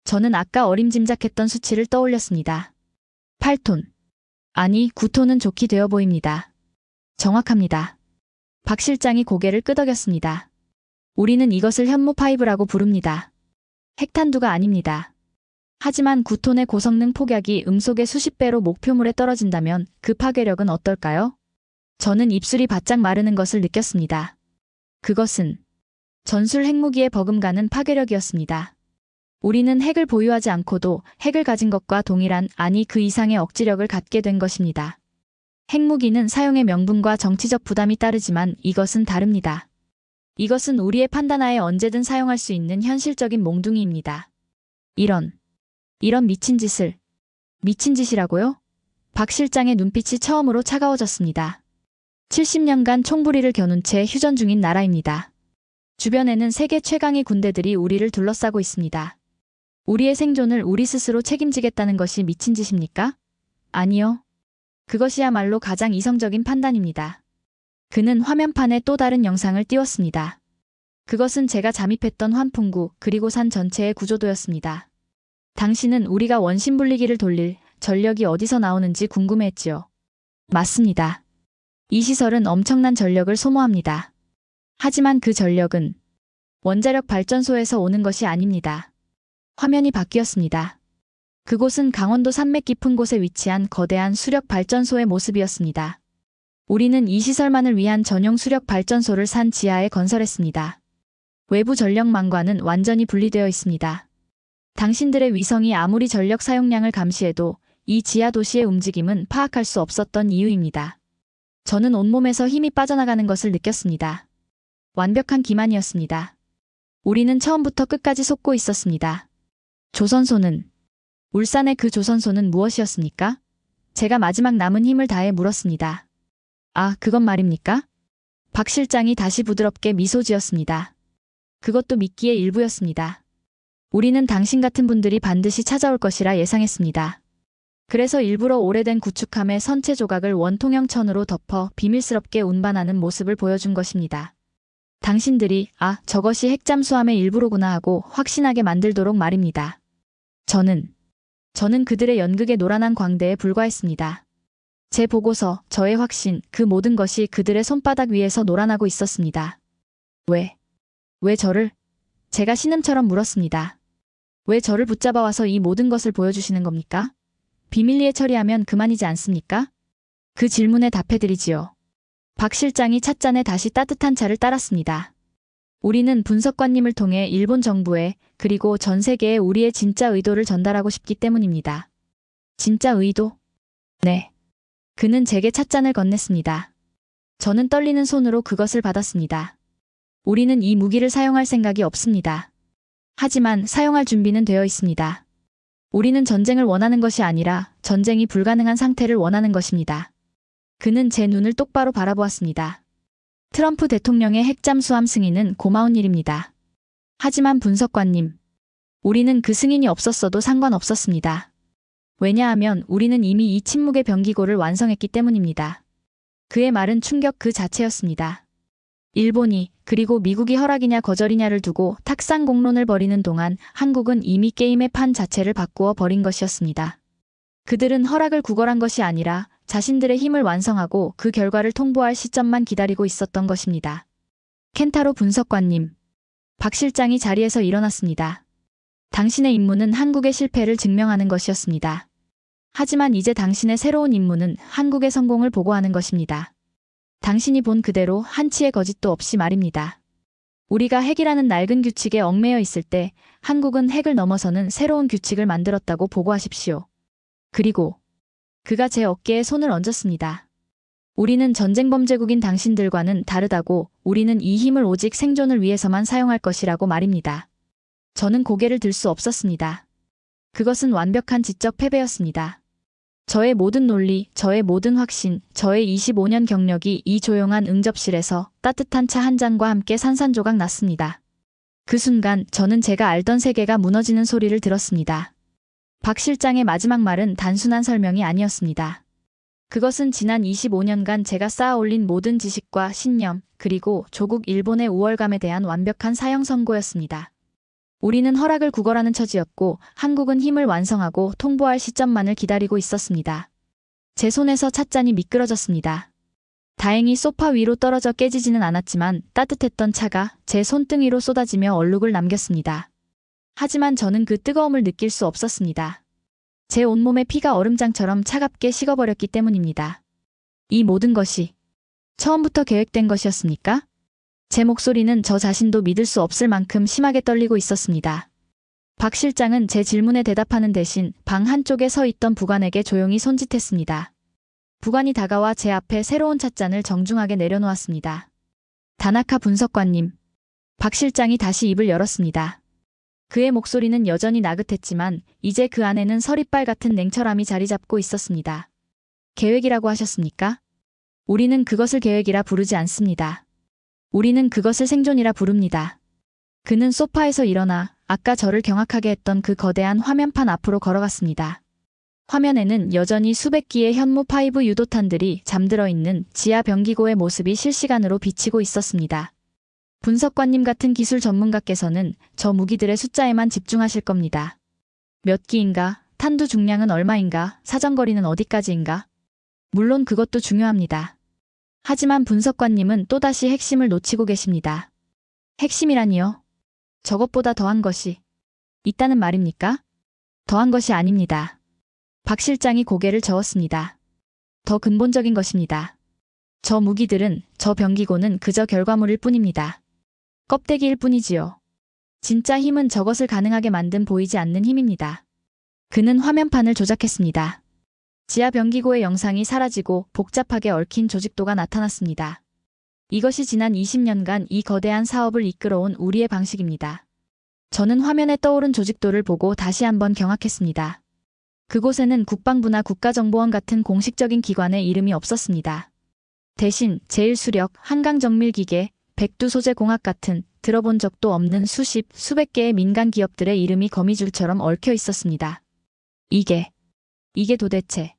저는 아까 어림짐작했던 수치를 떠올렸습니다. 8톤. 아니, 9톤은 좋게 되어 보입니다. 정확합니다. 박 실장이 고개를 끄덕였습니다. 우리는 이것을 현무5라고 부릅니다. 핵탄두가 아닙니다. 하지만 9톤의 고성능 폭약이 음속의 수십 배로 목표물에 떨어진다면 그 파괴력은 어떨까요? 저는 입술이 바짝 마르는 것을 느꼈습니다. 그것은 전술 핵무기에 버금가는 파괴력이었습니다. 우리는 핵을 보유하지 않고도 핵을 가진 것과 동일한, 아니 그 이상의 억지력을 갖게 된 것입니다. 핵무기는 사용의 명분과 정치적 부담이 따르지만 이것은 다릅니다. 이것은 우리의 판단하에 언제든 사용할 수 있는 현실적인 몽둥이입니다. 이런 미친 짓이라고요? 박 실장의 눈빛이 처음으로 차가워졌습니다. 70년간 총부리를 겨눈 채 휴전 중인 나라입니다. 주변에는 세계 최강의 군대들이 우리를 둘러싸고 있습니다. 우리의 생존을 우리 스스로 책임지겠다는 것이 미친 짓입니까? 아니요. 그것이야말로 가장 이성적인 판단입니다. 그는 화면판에 또 다른 영상을 띄웠습니다. 그것은 제가 잠입했던 환풍구 그리고 산 전체의 구조도였습니다. 당신은 우리가 원심불리기를 돌릴 전력이 어디서 나오는지 궁금해했지요. 맞습니다. 이 시설은 엄청난 전력을 소모합니다. 하지만 그 전력은 원자력 발전소에서 오는 것이 아닙니다. 화면이 바뀌었습니다. 그곳은 강원도 산맥 깊은 곳에 위치한 거대한 수력 발전소의 모습이었습니다. 우리는 이 시설만을 위한 전용 수력 발전소를 산 지하에 건설했습니다. 외부 전력망과는 완전히 분리되어 있습니다. 당신들의 위성이 아무리 전력 사용량을 감시해도 이 지하 도시의 움직임은 파악할 수 없었던 이유입니다. 저는 온몸에서 힘이 빠져나가는 것을 느꼈습니다. 완벽한 기만이었습니다. 우리는 처음부터 끝까지 속고 있었습니다. 조선소는, 울산의 그 조선소는 무엇이었습니까? 제가 마지막 남은 힘을 다해 물었습니다. 아, 그건 말입니까? 박 실장이 다시 부드럽게 미소 지었습니다. 그것도 미끼의 일부였습니다. 우리는 당신 같은 분들이 반드시 찾아올 것이라 예상했습니다. 그래서 일부러 오래된 구축함의 선체 조각을 원통형 천으로 덮어 비밀스럽게 운반하는 모습을 보여준 것입니다. 당신들이 저것이 핵잠수함의 일부로구나 하고 확신하게 만들도록 말입니다. 저는 그들의 연극의 노란한 광대에 불과했습니다. 제 보고서, 저의 확신, 그 모든 것이 그들의 손바닥 위에서 노란하고 있었습니다. 왜 저를? 제가 신음처럼 물었습니다. 왜 저를 붙잡아와서 이 모든 것을 보여주시는 겁니까? 비밀리에 처리하면 그만이지 않습니까? 그 질문에 답해드리지요. 박 실장이 찻잔에 다시 따뜻한 차를 따랐습니다. 우리는 분석관님을 통해 일본 정부에 그리고 전 세계에 우리의 진짜 의도를 전달하고 싶기 때문입니다. 진짜 의도? 네. 그는 제게 찻잔을 건넸습니다. 저는 떨리는 손으로 그것을 받았습니다. 우리는 이 무기를 사용할 생각이 없습니다. 하지만 사용할 준비는 되어 있습니다. 우리는 전쟁을 원하는 것이 아니라 전쟁이 불가능한 상태를 원하는 것입니다. 그는 제 눈을 똑바로 바라보았습니다. 트럼프 대통령의 핵잠수함 승인은 고마운 일입니다. 하지만 분석관님, 우리는 그 승인이 없었어도 상관없었습니다. 왜냐하면 우리는 이미 이 침묵의 병기고를 완성했기 때문입니다. 그의 말은 충격 그 자체였습니다. 일본이 그리고 미국이 허락이냐 거절이냐를 두고 탁상 공론을 벌이는 동안 한국은 이미 게임의 판 자체를 바꾸어 버린 것이었습니다. 그들은 허락을 구걸한 것이 아니라 자신들의 힘을 완성하고 그 결과를 통보할 시점만 기다리고 있었던 것입니다. 켄타로 분석관님, 박 실장이 자리에서 일어났습니다. 당신의 임무는 한국의 실패를 증명하는 것이었습니다. 하지만 이제 당신의 새로운 임무는 한국의 성공을 보고하는 것입니다. 당신이 본 그대로 한치의 거짓도 없이 말입니다. 우리가 핵이라는 낡은 규칙에 얽매여 있을 때 한국은 핵을 넘어서는 새로운 규칙을 만들었다고 보고하십시오. 그리고 그가 제 어깨에 손을 얹었습니다. 우리는 전쟁범죄국인 당신들과는 다르다고, 우리는 이 힘을 오직 생존을 위해서만 사용할 것이라고 말입니다. 저는 고개를 들 수 없었습니다. 그것은 완벽한 지적 패배였습니다. 저의 모든 논리, 저의 모든 확신, 저의 25년 경력이 이 조용한 응접실에서 따뜻한 차 한 잔과 함께 산산조각 났습니다. 그 순간 저는 제가 알던 세계가 무너지는 소리를 들었습니다. 박 실장의 마지막 말은 단순한 설명이 아니었습니다. 그것은 지난 25년간 제가 쌓아 올린 모든 지식과 신념, 그리고 조국 일본의 우월감에 대한 완벽한 사형 선고였습니다. 우리는 허락을 구걸하는 처지였고 한국은 힘을 완성하고 통보할 시점만을 기다리고 있었습니다. 제 손에서 찻잔이 미끄러졌습니다. 다행히 소파 위로 떨어져 깨지지는 않았지만 따뜻했던 차가 제 손등 위로 쏟아지며 얼룩을 남겼습니다. 하지만 저는 그 뜨거움을 느낄 수 없었습니다. 제 온몸의 피가 얼음장처럼 차갑게 식어버렸기 때문입니다. 이 모든 것이 처음부터 계획된 것이었습니까? 제 목소리는 저 자신도 믿을 수 없을 만큼 심하게 떨리고 있었습니다. 박 실장은 제 질문에 대답하는 대신 방 한쪽에 서 있던 부관에게 조용히 손짓했습니다. 부관이 다가와 제 앞에 새로운 찻잔을 정중하게 내려놓았습니다. 다나카 분석관님. 박 실장이 다시 입을 열었습니다. 그의 목소리는 여전히 나긋했지만 이제 그 안에는 서리빨 같은 냉철함이 자리 잡고 있었습니다. 계획이라고 하셨습니까? 우리는 그것을 계획이라 부르지 않습니다. 우리는 그것을 생존이라 부릅니다. 그는 소파에서 일어나 아까 저를 경악하게 했던 그 거대한 화면판 앞으로 걸어갔습니다. 화면에는 여전히 수백 기의 현무 5 유도탄들이 잠들어 있는 지하 병기고의 모습이 실시간으로 비치고 있었습니다. 분석관님 같은 기술 전문가께서는 저 무기들의 숫자에만 집중하실 겁니다. 몇 기인가, 탄두 중량은 얼마인가, 사정거리는 어디까지인가? 물론 그것도 중요합니다. 하지만 분석관님은 또다시 핵심을 놓치고 계십니다. 핵심이라니요? 저것보다 더한 것이 있다는 말입니까? 더한 것이 아닙니다. 박 실장이 고개를 저었습니다. 더 근본적인 것입니다. 저 무기들은, 저 병기고는 그저 결과물일 뿐입니다. 껍데기일 뿐이지요. 진짜 힘은 저것을 가능하게 만든 보이지 않는 힘입니다. 그는 화면판을 조작했습니다. 지하 병기고의 영상이 사라지고 복잡하게 얽힌 조직도가 나타났습니다. 이것이 지난 20년간 이 거대한 사업을 이끌어온 우리의 방식입니다. 저는 화면에 떠오른 조직도를 보고 다시 한번 경악했습니다. 그곳에는 국방부나 국가정보원 같은 공식적인 기관의 이름이 없었습니다. 대신 제1수력, 한강정밀기계, 백두소재공학 같은 들어본 적도 없는 수십, 수백 개의 민간 기업들의 이름이 거미줄처럼 얽혀 있었습니다. 이게 도대체.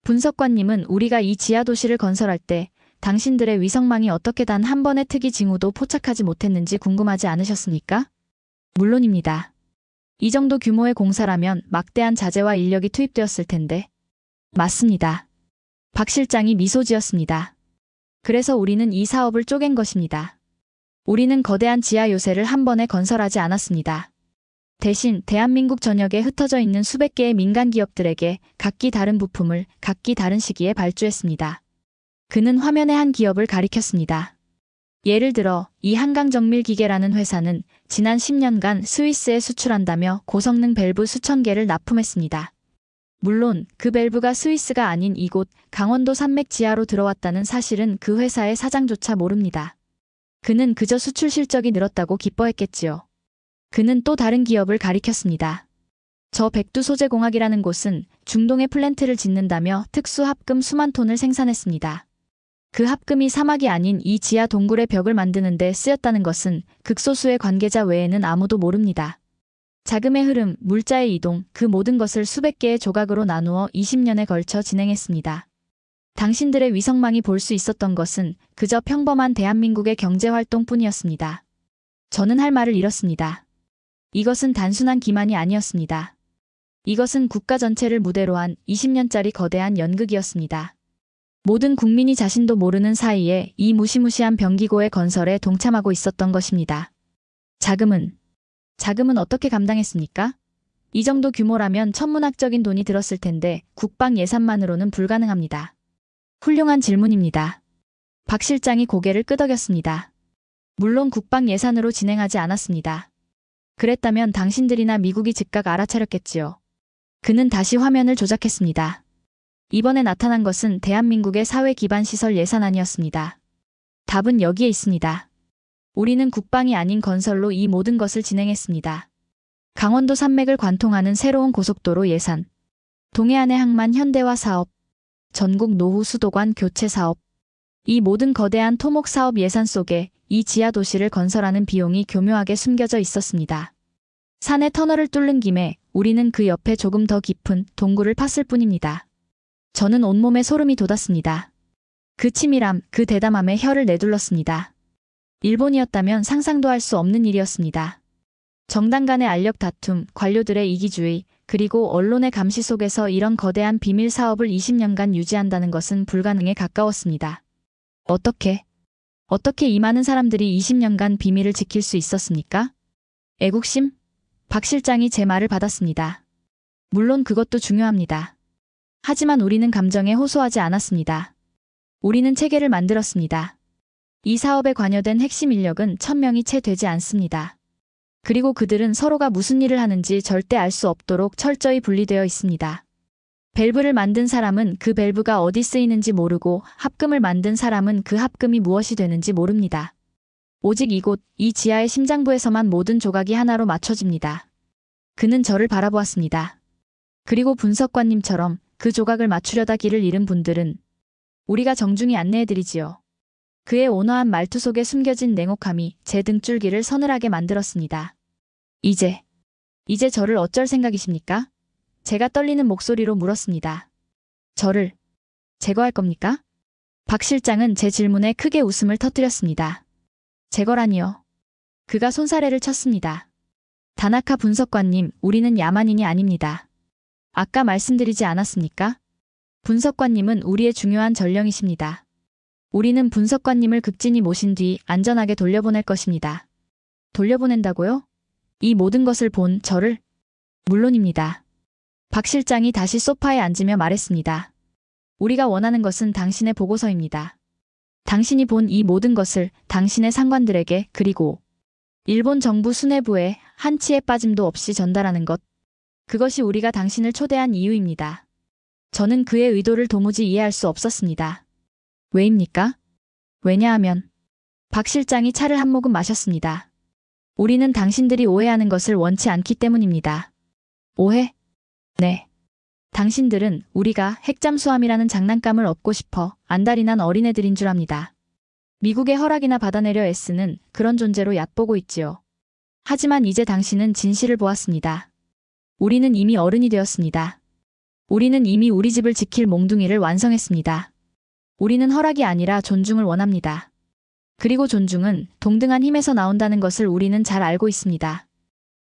분석관님은 우리가 이 지하도시를 건설할 때 당신들의 위성망이 어떻게 단 한 번의 특이 징후도 포착하지 못했는지 궁금하지 않으셨습니까? 물론입니다. 이 정도 규모의 공사라면 막대한 자재와 인력이 투입되었을 텐데. 맞습니다. 박 실장이 미소 지었습니다. 그래서 우리는 이 사업을 쪼갠 것입니다. 우리는 거대한 지하 요새를 한 번에 건설하지 않았습니다. 대신 대한민국 전역에 흩어져 있는 수백 개의 민간 기업들에게 각기 다른 부품을 각기 다른 시기에 발주했습니다. 그는 화면의 한 기업을 가리켰습니다. 예를 들어 이 한강정밀기계라는 회사는 지난 10년간 스위스에 수출한다며 고성능 밸브 수천 개를 납품했습니다. 물론 그 밸브가 스위스가 아닌 이곳 강원도 산맥 지하로 들어왔다는 사실은 그 회사의 사장조차 모릅니다. 그는 그저 수출 실적이 늘었다고 기뻐했겠지요. 그는 또 다른 기업을 가리켰습니다. 저 백두소재공학이라는 곳은 중동에 플랜트를 짓는다며 특수 합금 수만 톤을 생산했습니다. 그 합금이 사막이 아닌 이 지하 동굴의 벽을 만드는 데 쓰였다는 것은 극소수의 관계자 외에는 아무도 모릅니다. 자금의 흐름, 물자의 이동, 그 모든 것을 수백 개의 조각으로 나누어 20년에 걸쳐 진행했습니다. 당신들의 위성망이 볼 수 있었던 것은 그저 평범한 대한민국의 경제활동뿐이었습니다. 저는 할 말을 잃었습니다. 이것은 단순한 기만이 아니었습니다. 이것은 국가 전체를 무대로 한 20년짜리 거대한 연극이었습니다. 모든 국민이 자신도 모르는 사이에 이 무시무시한 병기고의 건설에 동참하고 있었던 것입니다. 자금은 어떻게 감당했습니까? 이 정도 규모라면 천문학적인 돈이 들었을 텐데 국방 예산만으로는 불가능합니다. 훌륭한 질문입니다. 박 실장이 고개를 끄덕였습니다. 물론 국방 예산으로 진행하지 않았습니다. 그랬다면 당신들이나 미국이 즉각 알아차렸겠지요. 그는 다시 화면을 조작했습니다. 이번에 나타난 것은 대한민국의 사회 기반 시설 예산안이었습니다. 답은 여기에 있습니다. 우리는 국방이 아닌 건설로 이 모든 것을 진행했습니다. 강원도 산맥을 관통하는 새로운 고속도로 예산, 동해안의 항만 현대화 사업, 전국 노후 수도관 교체 사업, 이 모든 거대한 토목 사업 예산 속에 이 지하 도시를 건설하는 비용이 교묘하게 숨겨져 있었습니다. 산의 터널을 뚫는 김에 우리는 그 옆에 조금 더 깊은 동굴을 팠을 뿐입니다. 저는 온몸에 소름이 돋았습니다. 그 치밀함, 그 대담함에 혀를 내둘렀습니다. 일본이었다면 상상도 할 수 없는 일이었습니다. 정당 간의 알력 다툼, 관료들의 이기주의, 그리고 언론의 감시 속에서 이런 거대한 비밀 사업을 20년간 유지한다는 것은 불가능에 가까웠습니다. 어떻게 이 많은 사람들이 20년간 비밀을 지킬 수 있었습니까? 애국심? 박 실장이 제 말을 받았습니다. 물론 그것도 중요합니다. 하지만 우리는 감정에 호소하지 않았습니다. 우리는 체계를 만들었습니다. 이 사업에 관여된 핵심 인력은 1000명이 채 되지 않습니다. 그리고 그들은 서로가 무슨 일을 하는지 절대 알 수 없도록 철저히 분리되어 있습니다. 밸브를 만든 사람은 그 밸브가 어디 쓰이는지 모르고 합금을 만든 사람은 그 합금이 무엇이 되는지 모릅니다. 오직 이곳, 이 지하의 심장부에서만 모든 조각이 하나로 맞춰집니다. 그는 저를 바라보았습니다. 그리고 분석관님처럼 그 조각을 맞추려다 길을 잃은 분들은 우리가 정중히 안내해드리지요. 그의 온화한 말투 속에 숨겨진 냉혹함이 제 등줄기를 서늘하게 만들었습니다. 이제 저를 어쩔 생각이십니까? 제가 떨리는 목소리로 물었습니다. 저를 제거할 겁니까? 박 실장은 제 질문에 크게 웃음을 터뜨렸습니다. 제거라니요. 그가 손사래를 쳤습니다. 다나카 분석관님, 우리는 야만인이 아닙니다. 아까 말씀드리지 않았습니까? 분석관님은 우리의 중요한 전령이십니다. 우리는 분석관님을 극진히 모신 뒤 안전하게 돌려보낼 것입니다. 돌려보낸다고요? 이 모든 것을 본 저를? 물론입니다. 박 실장이 다시 소파에 앉으며 말했습니다. 우리가 원하는 것은 당신의 보고서입니다. 당신이 본 이 모든 것을 당신의 상관들에게 그리고 일본 정부 수뇌부에 한치의 빠짐도 없이 전달하는 것. 그것이 우리가 당신을 초대한 이유입니다. 저는 그의 의도를 도무지 이해할 수 없었습니다. 왜입니까? 왜냐하면 박 실장이 차를 한 모금 마셨습니다. 우리는 당신들이 오해하는 것을 원치 않기 때문입니다. 오해? 네. 당신들은 우리가 핵잠수함이라는 장난감을 얻고 싶어 안달이 난 어린애들인 줄 압니다. 미국의 허락이나 받아내려 애쓰는 그런 존재로 얕보고 있지요. 하지만 이제 당신은 진실을 보았습니다. 우리는 이미 어른이 되었습니다. 우리는 이미 우리 집을 지킬 몽둥이를 완성했습니다. 우리는 허락이 아니라 존중을 원합니다. 그리고 존중은 동등한 힘에서 나온다는 것을 우리는 잘 알고 있습니다.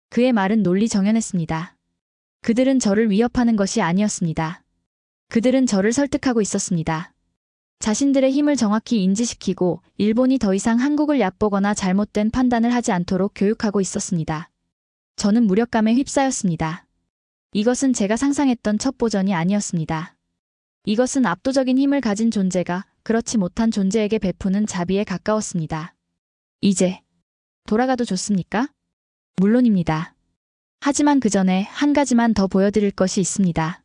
그의 말은 논리정연했습니다. 그들은 저를 위협하는 것이 아니었습니다. 그들은 저를 설득하고 있었습니다. 자신들의 힘을 정확히 인지시키고 일본이 더 이상 한국을 얕보거나 잘못된 판단을 하지 않도록 교육하고 있었습니다. 저는 무력감에 휩싸였습니다. 이것은 제가 상상했던 첩보전이 아니었습니다. 이것은 압도적인 힘을 가진 존재가 그렇지 못한 존재에게 베푸는 자비에 가까웠습니다. 이제 돌아가도 좋습니까? 물론입니다. 하지만 그 전에 한 가지만 더 보여드릴 것이 있습니다.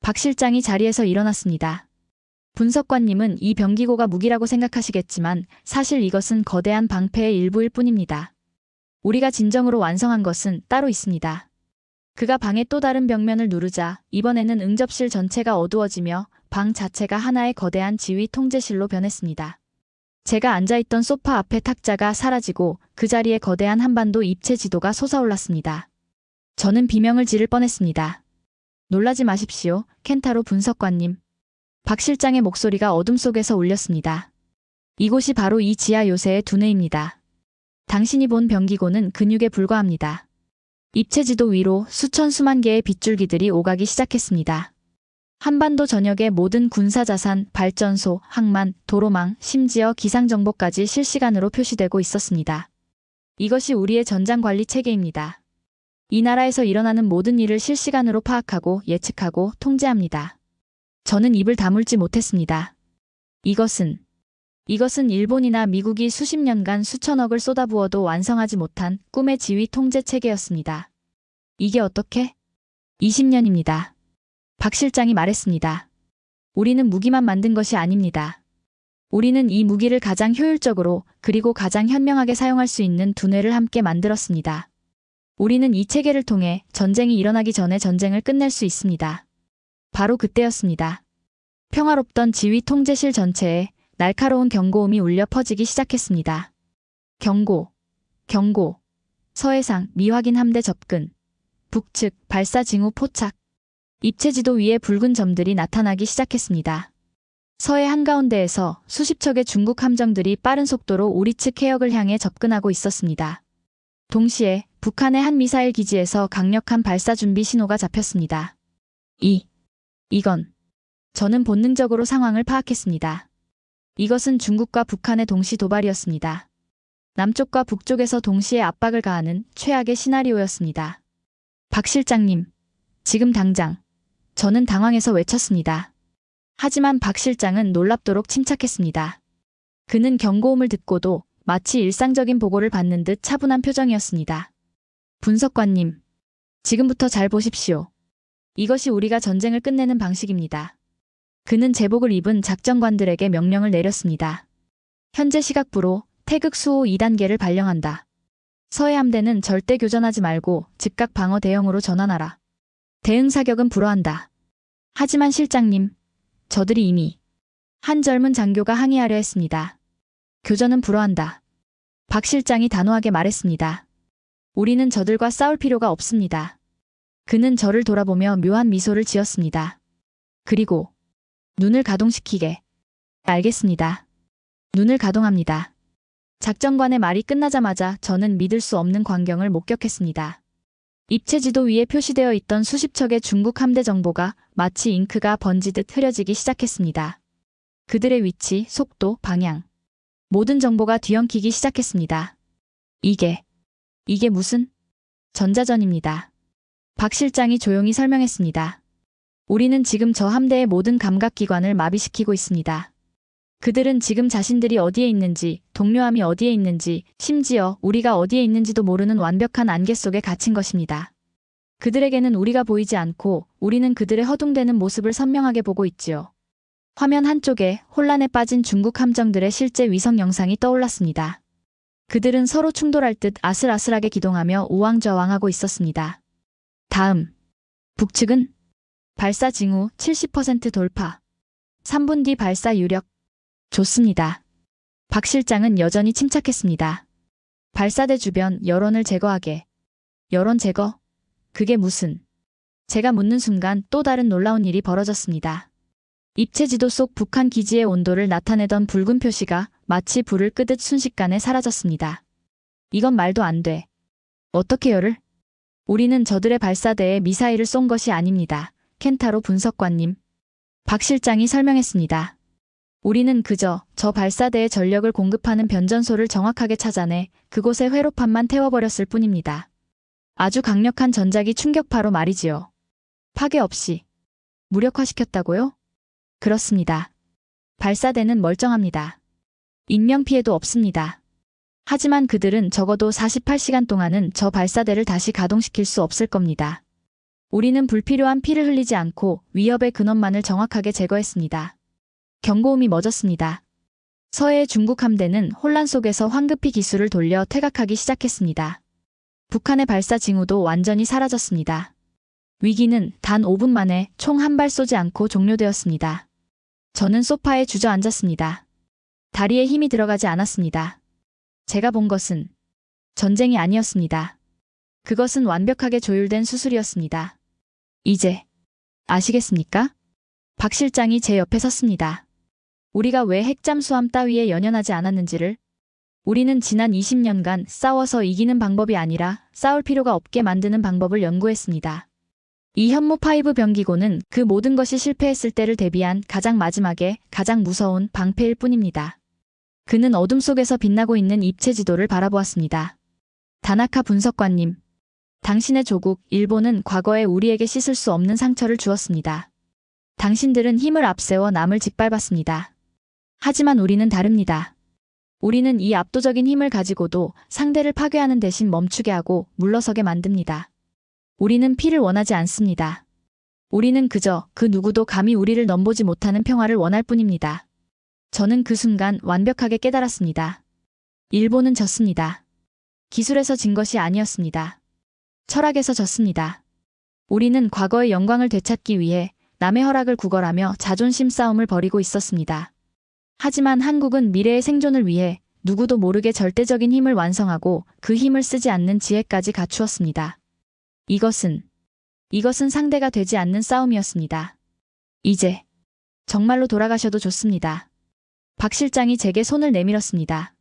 박 실장이 자리에서 일어났습니다. 분석관님은 이 병기고가 무기라고 생각하시겠지만 사실 이것은 거대한 방패의 일부일 뿐입니다. 우리가 진정으로 완성한 것은 따로 있습니다. 그가 방의 또 다른 벽면을 누르자 이번에는 응접실 전체가 어두워지며 방 자체가 하나의 거대한 지휘 통제실로 변했습니다. 제가 앉아있던 소파 앞의 탁자가 사라지고 그 자리에 거대한 한반도 입체 지도가 솟아올랐습니다. 저는 비명을 지를 뻔했습니다. 놀라지 마십시오, 켄타로 분석관님. 박 실장의 목소리가 어둠 속에서 울렸습니다. 이곳이 바로 이 지하 요새의 두뇌입니다. 당신이 본 병기고는 근육에 불과합니다. 입체 지도 위로 수천 수만 개의 빗줄기들이 오가기 시작했습니다. 한반도 전역의 모든 군사자산, 발전소, 항만, 도로망, 심지어 기상정보까지 실시간으로 표시되고 있었습니다. 이것이 우리의 전장관리 체계입니다. 이 나라에서 일어나는 모든 일을 실시간으로 파악하고 예측하고 통제합니다. 저는 입을 다물지 못했습니다. 이것은 일본이나 미국이 수십 년간 수천억을 쏟아부어도 완성하지 못한 꿈의 지휘 통제 체계였습니다. 이게 어떻게? 20년입니다. 박 실장이 말했습니다. 우리는 무기만 만든 것이 아닙니다. 우리는 이 무기를 가장 효율적으로 그리고 가장 현명하게 사용할 수 있는 두뇌를 함께 만들었습니다. 우리는 이 체계를 통해 전쟁이 일어나기 전에 전쟁을 끝낼 수 있습니다. 바로 그때였습니다. 평화롭던 지휘 통제실 전체에 날카로운 경고음이 울려 퍼지기 시작했습니다. 경고, 경고, 서해상 미확인 함대 접근, 북측 발사 징후 포착. 입체 지도 위에 붉은 점들이 나타나기 시작했습니다. 서해 한가운데에서 수십 척의 중국 함정들이 빠른 속도로 우리 측 해역을 향해 접근하고 있었습니다. 동시에 북한의 한 미사일 기지에서 강력한 발사 준비 신호가 잡혔습니다. 이건 저는 본능적으로 상황을 파악했습니다. 이것은 중국과 북한의 동시 도발이었습니다. 남쪽과 북쪽에서 동시에 압박을 가하는 최악의 시나리오였습니다. 박 실장님, 지금 당장. 저는 당황해서 외쳤습니다. 하지만 박 실장은 놀랍도록 침착했습니다. 그는 경고음을 듣고도 마치 일상적인 보고를 받는 듯 차분한 표정이었습니다. 분석관님, 지금부터 잘 보십시오. 이것이 우리가 전쟁을 끝내는 방식입니다. 그는 제복을 입은 작전관들에게 명령을 내렸습니다. 현재 시각부로 태극 수호 2단계를 발령한다. 서해 함대는 절대 교전하지 말고 즉각 방어 대형으로 전환하라. 대응 사격은 불허한다. 하지만 실장님, 저들이 이미 한 젊은 장교가 항의하려 했습니다. 교전은 불허한다. 박 실장이 단호하게 말했습니다. 우리는 저들과 싸울 필요가 없습니다. 그는 저를 돌아보며 묘한 미소를 지었습니다. 그리고 눈을 가동시키게. 알겠습니다. 눈을 가동합니다. 작전관의 말이 끝나자마자 저는 믿을 수 없는 광경을 목격했습니다. 입체 지도 위에 표시되어 있던 수십 척의 중국 함대 정보가 마치 잉크가 번지듯 흐려지기 시작했습니다. 그들의 위치, 속도, 방향. 모든 정보가 뒤엉키기 시작했습니다. 이게 무슨? 전자전입니다. 박 실장이 조용히 설명했습니다. 우리는 지금 저 함대의 모든 감각기관을 마비시키고 있습니다. 그들은 지금 자신들이 어디에 있는지, 동료함이 어디에 있는지, 심지어 우리가 어디에 있는지도 모르는 완벽한 안개 속에 갇힌 것입니다. 그들에게는 우리가 보이지 않고 우리는 그들의 허둥대는 모습을 선명하게 보고 있지요. 화면 한쪽에 혼란에 빠진 중국 함정들의 실제 위성 영상이 떠올랐습니다. 그들은 서로 충돌할 듯 아슬아슬하게 기동하며 우왕좌왕하고 있었습니다. 다음, 북측은 발사 징후 70% 돌파. 3분 뒤 발사 유력. 좋습니다. 박 실장은 여전히 침착했습니다. 발사대 주변 여론을 제거하게. 여론 제거? 그게 무슨? 제가 묻는 순간 또 다른 놀라운 일이 벌어졌습니다. 입체 지도 속 북한 기지의 온도를 나타내던 붉은 표시가 마치 불을 끄듯 순식간에 사라졌습니다. 이건 말도 안 돼. 어떻게 열을? 우리는 저들의 발사대에 미사일을 쏜 것이 아닙니다. 켄타로 분석관님. 박 실장이 설명했습니다. 우리는 그저 저 발사대에 전력을 공급하는 변전소를 정확하게 찾아내 그곳에 회로판만 태워버렸을 뿐입니다. 아주 강력한 전자기 충격파로 말이지요. 파괴 없이. 무력화시켰다고요? 그렇습니다. 발사대는 멀쩡합니다. 인명피해도 없습니다. 하지만 그들은 적어도 48시간 동안은 저 발사대를 다시 가동시킬 수 없을 겁니다. 우리는 불필요한 피를 흘리지 않고 위협의 근원만을 정확하게 제거했습니다. 경고음이 멎었습니다. 서해의 중국 함대는 혼란 속에서 황급히 기술을 돌려 퇴각하기 시작했습니다. 북한의 발사 징후도 완전히 사라졌습니다. 위기는 단 5분 만에 총 한 발 쏘지 않고 종료되었습니다. 저는 소파에 주저앉았습니다. 다리에 힘이 들어가지 않았습니다. 제가 본 것은 전쟁이 아니었습니다. 그것은 완벽하게 조율된 수술이었습니다. 이제 아시겠습니까? 박 실장이 제 옆에 섰습니다. 우리가 왜 핵잠수함 따위에 연연하지 않았는지를, 우리는 지난 20년간 싸워서 이기는 방법이 아니라 싸울 필요가 없게 만드는 방법을 연구했습니다. 이 현무5 병기고는 그 모든 것이 실패했을 때를 대비한 가장 마지막에 가장 무서운 방패일 뿐입니다. 그는 어둠 속에서 빛나고 있는 입체 지도를 바라보았습니다. 다나카 분석관님, 당신의 조국, 일본은 과거에 우리에게 씻을 수 없는 상처를 주었습니다. 당신들은 힘을 앞세워 남을 짓밟았습니다. 하지만 우리는 다릅니다. 우리는 이 압도적인 힘을 가지고도 상대를 파괴하는 대신 멈추게 하고 물러서게 만듭니다. 우리는 피를 원하지 않습니다. 우리는 그저 그 누구도 감히 우리를 넘보지 못하는 평화를 원할 뿐입니다. 저는 그 순간 완벽하게 깨달았습니다. 일본은 졌습니다. 기술에서 진 것이 아니었습니다. 철학에서 졌습니다. 우리는 과거의 영광을 되찾기 위해 남의 허락을 구걸하며 자존심 싸움을 벌이고 있었습니다. 하지만 한국은 미래의 생존을 위해 누구도 모르게 절대적인 힘을 완성하고 그 힘을 쓰지 않는 지혜까지 갖추었습니다. 이것은 상대가 되지 않는 싸움이었습니다. 이제 정말로 돌아가셔도 좋습니다. 박 실장이 제게 손을 내밀었습니다.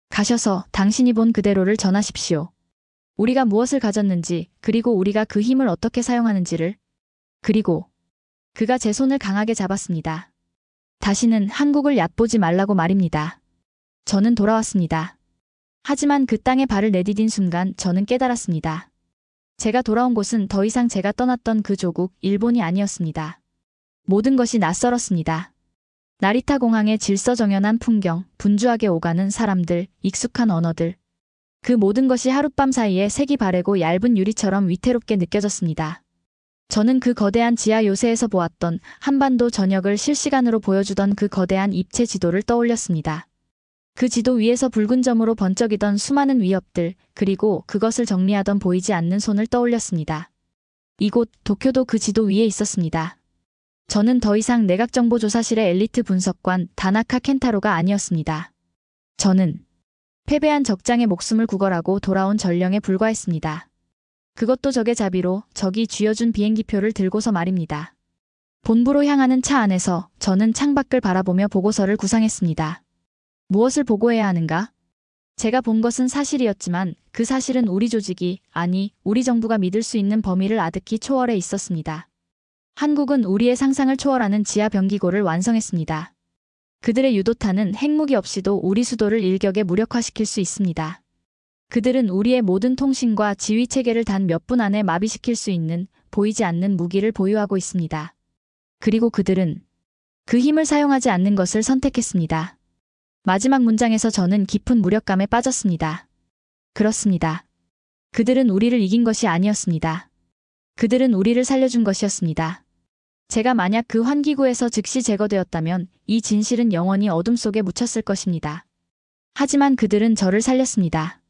가셔서 당신이 본 그대로를 전하십시오. 우리가 무엇을 가졌는지, 그리고 우리가 그 힘을 어떻게 사용하는지를. 그리고 그가 제 손을 강하게 잡았습니다. 다시는 한국을 얕보지 말라고 말입니다. 저는 돌아왔습니다. 하지만 그 땅에 발을 내디딘 순간 저는 깨달았습니다. 제가 돌아온 곳은 더 이상 제가 떠났던 그 조국, 일본이 아니었습니다. 모든 것이 낯설었습니다. 나리타 공항의 질서정연한 풍경, 분주하게 오가는 사람들, 익숙한 언어들. 그 모든 것이 하룻밤 사이에 색이 바래고 얇은 유리처럼 위태롭게 느껴졌습니다. 저는 그 거대한 지하 요새에서 보았던 한반도 전역을 실시간으로 보여주던 그 거대한 입체 지도를 떠올렸습니다. 그 지도 위에서 붉은 점으로 번쩍이던 수많은 위협들, 그리고 그것을 정리하던 보이지 않는 손을 떠올렸습니다. 이곳 도쿄도 그 지도 위에 있었습니다. 저는 더 이상 내각정보조사실의 엘리트 분석관 다나카 켄타로가 아니었습니다. 저는 패배한 적장의 목숨을 구걸하고 돌아온 전령에 불과했습니다. 그것도 적의 자비로 적이 쥐어준 비행기표를 들고서 말입니다. 본부로 향하는 차 안에서 저는 창밖을 바라보며 보고서를 구상했습니다. 무엇을 보고해야 하는가? 제가 본 것은 사실이었지만 그 사실은 우리 조직이, 아니 우리 정부가 믿을 수 있는 범위를 아득히 초월해 있었습니다. 한국은 우리의 상상을 초월하는 지하 병기고를 완성했습니다. 그들의 유도탄은 핵무기 없이도 우리 수도를 일격에 무력화시킬 수 있습니다. 그들은 우리의 모든 통신과 지휘 체계를 단 몇 분 안에 마비시킬 수 있는 보이지 않는 무기를 보유하고 있습니다. 그리고 그들은 그 힘을 사용하지 않는 것을 선택했습니다. 마지막 문장에서 저는 깊은 무력감에 빠졌습니다. 그렇습니다. 그들은 우리를 이긴 것이 아니었습니다. 그들은 우리를 살려준 것이었습니다. 제가 만약 그 환기구에서 즉시 제거되었다면 이 진실은 영원히 어둠 속에 묻혔을 것입니다. 하지만 그들은 저를 살렸습니다.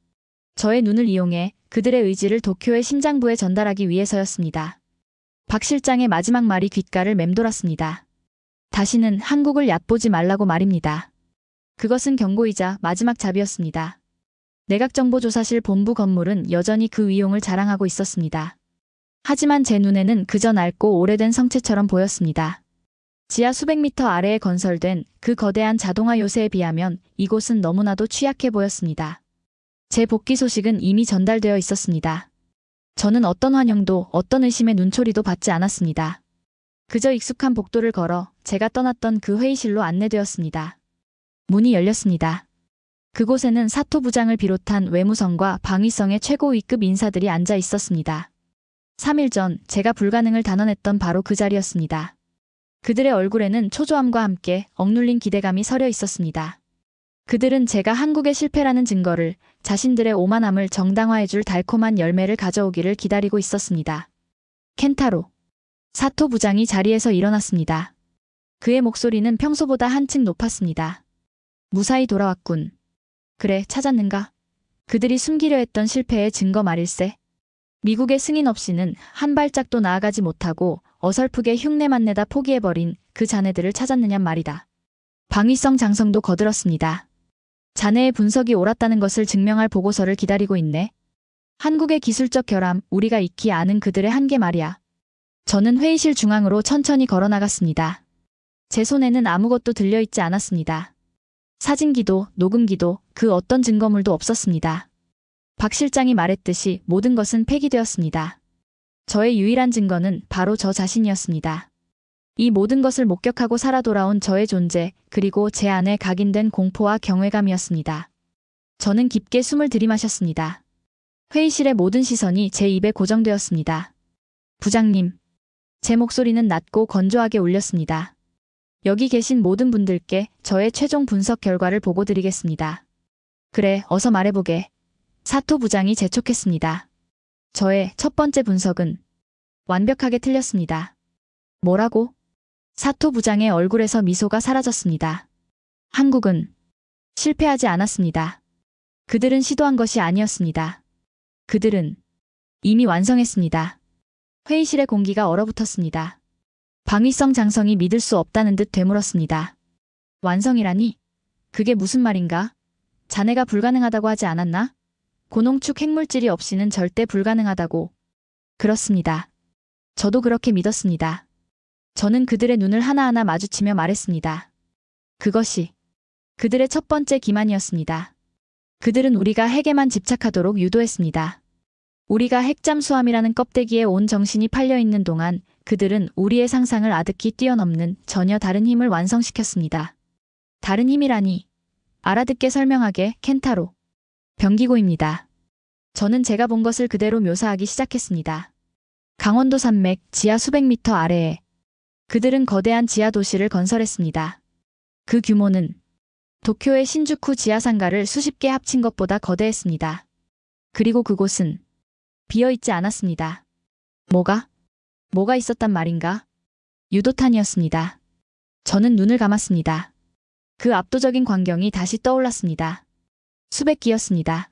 저의 눈을 이용해 그들의 의지를 도쿄의 심장부에 전달하기 위해서였습니다. 박 실장의 마지막 말이 귓가를 맴돌았습니다. 다시는 한국을 얕보지 말라고 말입니다. 그것은 경고이자 마지막 잡이었습니다. 내각정보조사실 본부 건물은 여전히 그 위용을 자랑하고 있었습니다. 하지만 제 눈에는 그저 낡고 오래된 성체처럼 보였습니다. 지하 수백 미터 아래에 건설된 그 거대한 자동화 요새에 비하면 이곳은 너무나도 취약해 보였습니다. 제 복귀 소식은 이미 전달되어 있었습니다. 저는 어떤 환영도 어떤 의심의 눈초리도 받지 않았습니다. 그저 익숙한 복도를 걸어 제가 떠났던 그 회의실로 안내되었습니다. 문이 열렸습니다. 그곳에는 사토 부장을 비롯한 외무성과 방위성의 최고 위급 인사들이 앉아 있었습니다. 3일 전 제가 불가능을 단언했던 바로 그 자리였습니다. 그들의 얼굴에는 초조함과 함께 억눌린 기대감이 서려 있었습니다. 그들은 제가 한국의 실패라는 증거를, 자신들의 오만함을 정당화해줄 달콤한 열매를 가져오기를 기다리고 있었습니다. 켄타로. 사토 부장이 자리에서 일어났습니다. 그의 목소리는 평소보다 한층 높았습니다. 무사히 돌아왔군. 그래, 찾았는가? 그들이 숨기려 했던 실패의 증거 말일세. 미국의 승인 없이는 한 발짝도 나아가지 못하고 어설프게 흉내만 내다 포기해버린 그 자네들을 찾았느냔 말이다. 방위성 장성도 거들었습니다. 자네의 분석이 옳았다는 것을 증명할 보고서를 기다리고 있네. 한국의 기술적 결함, 우리가 익히 아는 그들의 한계 말이야. 저는 회의실 중앙으로 천천히 걸어나갔습니다. 제 손에는 아무것도 들려있지 않았습니다. 사진기도, 녹음기도, 그 어떤 증거물도 없었습니다. 박 실장이 말했듯이 모든 것은 폐기되었습니다. 저의 유일한 증거는 바로 저 자신이었습니다. 이 모든 것을 목격하고 살아 돌아온 저의 존재, 그리고 제 안에 각인된 공포와 경외감이었습니다. 저는 깊게 숨을 들이마셨습니다. 회의실의 모든 시선이 제 입에 고정되었습니다. 부장님. 제 목소리는 낮고 건조하게 울렸습니다. 여기 계신 모든 분들께 저의 최종 분석 결과를 보고 드리겠습니다. 그래, 어서 말해보게. 사토 부장이 재촉했습니다. 저의 첫 번째 분석은 완벽하게 틀렸습니다. 뭐라고? 사토 부장의 얼굴에서 미소가 사라졌습니다. 한국은 실패하지 않았습니다. 그들은 시도한 것이 아니었습니다. 그들은 이미 완성했습니다. 회의실의 공기가 얼어붙었습니다. 방위성 장성이 믿을 수 없다는 듯 되물었습니다. 완성이라니? 그게 무슨 말인가? 자네가 불가능하다고 하지 않았나? 고농축 핵물질이 없이는 절대 불가능하다고. 그렇습니다. 저도 그렇게 믿었습니다. 저는 그들의 눈을 하나하나 마주치며 말했습니다. 그것이 그들의 첫 번째 기만이었습니다. 그들은 우리가 핵에만 집착하도록 유도했습니다. 우리가 핵잠수함이라는 껍데기에 온 정신이 팔려있는 동안 그들은 우리의 상상을 아득히 뛰어넘는 전혀 다른 힘을 완성시켰습니다. 다른 힘이라니. 알아듣게 설명하게, 켄타로. 병기고입니다. 저는 제가 본 것을 그대로 묘사하기 시작했습니다. 강원도 산맥 지하 수백 미터 아래에 그들은 거대한 지하 도시를 건설했습니다. 그 규모는 도쿄의 신주쿠 지하상가를 수십 개 합친 것보다 거대했습니다. 그리고 그곳은 비어있지 않았습니다. 뭐가 있었단 말인가? 유도탄이었습니다. 저는 눈을 감았습니다. 그 압도적인 광경이 다시 떠올랐습니다. 수백 기였습니다.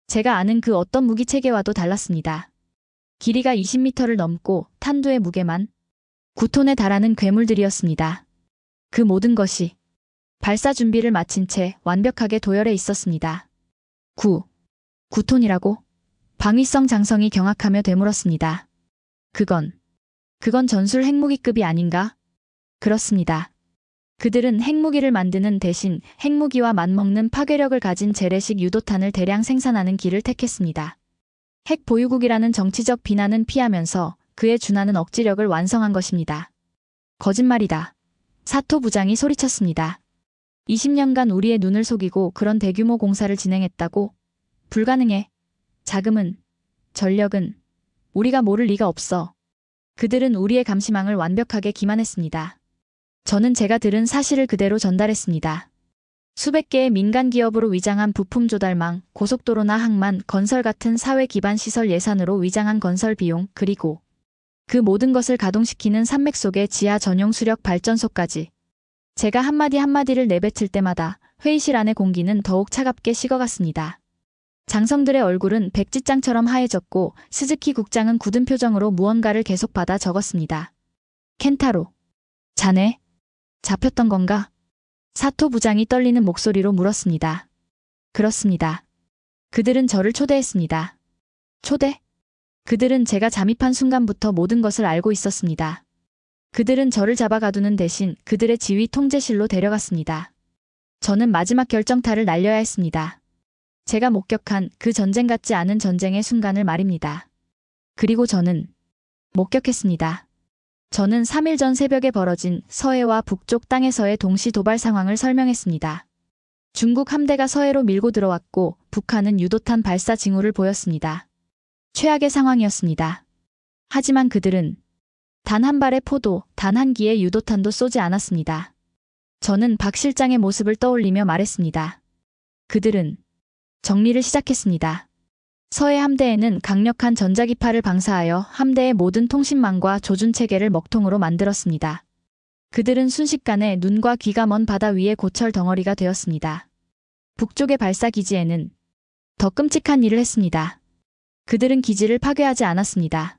제가 아는 그 어떤 무기 체계와도 달랐습니다. 길이가 20m를 넘고 탄두의 무게만 9톤에 달하는 괴물들이었습니다. 그 모든 것이 발사 준비를 마친 채 완벽하게 도열해 있었습니다. 9톤이라고? 방위성 장성이 경악하며 되물었습니다. 그건 전술 핵무기급이 아닌가? 그렇습니다. 그들은 핵무기를 만드는 대신 핵무기와 맞먹는 파괴력을 가진 재래식 유도탄을 대량 생산하는 길을 택했습니다. 핵 보유국이라는 정치적 비난은 피하면서 그에 준하는 억지력을 완성한 것입니다. 거짓말이다. 사토 부장이 소리쳤습니다. 20년간 우리의 눈을 속이고 그런 대규모 공사를 진행했다고? 불가능해. 자금은, 전력은 우리가 모를 리가 없어. 그들은 우리의 감시망을 완벽하게 기만했습니다. 저는 제가 들은 사실을 그대로 전달했습니다. 수백 개의 민간 기업으로 위장한 부품 조달망, 고속도로나 항만, 건설 같은 사회 기반 시설 예산으로 위장한 건설 비용, 그리고 그 모든 것을 가동시키는 산맥 속의 지하 전용 수력 발전소까지. 제가 한마디를 내뱉을 때마다 회의실 안의 공기는 더욱 차갑게 식어갔습니다. 장성들의 얼굴은 백지장처럼 하얘졌고 스즈키 국장은 굳은 표정으로 무언가를 계속 받아 적었습니다. 켄타로. 자네? 잡혔던 건가? 사토 부장이 떨리는 목소리로 물었습니다. 그렇습니다. 그들은 저를 초대했습니다. 초대? 그들은 제가 잠입한 순간부터 모든 것을 알고 있었습니다. 그들은 저를 잡아 가두는 대신 그들의 지휘 통제실로 데려갔습니다. 저는 마지막 결정타를 날려야 했습니다. 제가 목격한 그 전쟁 같지 않은 전쟁의 순간을 말입니다. 그리고 저는 목격했습니다. 저는 3일 전 새벽에 벌어진 서해와 북쪽 땅에서의 동시 도발 상황을 설명했습니다. 중국 함대가 서해로 밀고 들어왔고 북한은 유도탄 발사 징후를 보였습니다. 최악의 상황이었습니다. 하지만 그들은 단 한 발의 포도, 단 한 기의 유도탄도 쏘지 않았습니다. 저는 박 실장의 모습을 떠올리며 말했습니다. 그들은 정리를 시작했습니다. 서해 함대에는 강력한 전자기파를 방사하여 함대의 모든 통신망과 조준체계를 먹통으로 만들었습니다. 그들은 순식간에 눈과 귀가 먼 바다 위의 고철 덩어리가 되었습니다. 북쪽의 발사기지에는 더 끔찍한 일을 했습니다. 그들은 기지를 파괴하지 않았습니다.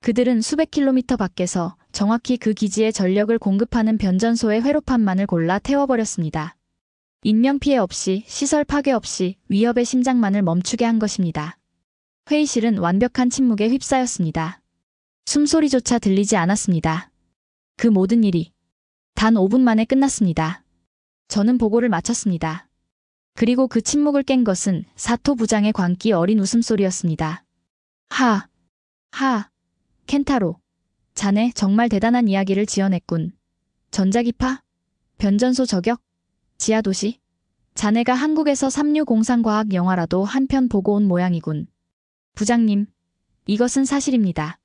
그들은 수백 킬로미터 밖에서 정확히 그 기지에 전력을 공급하는 변전소의 회로판만을 골라 태워버렸습니다. 인명피해 없이, 시설 파괴 없이 위협의 심장만을 멈추게 한 것입니다. 회의실은 완벽한 침묵에 휩싸였습니다. 숨소리조차 들리지 않았습니다. 그 모든 일이 단 5분 만에 끝났습니다. 저는 보고를 마쳤습니다. 그리고 그 침묵을 깬 것은 사토 부장의 광기 어린 웃음소리였습니다. 켄타로. 자네 정말 대단한 이야기를 지어냈군. 전자기파? 변전소 저격? 지하도시? 자네가 한국에서 삼류공상과학 영화라도 한 편 보고 온 모양이군. 부장님, 이것은 사실입니다.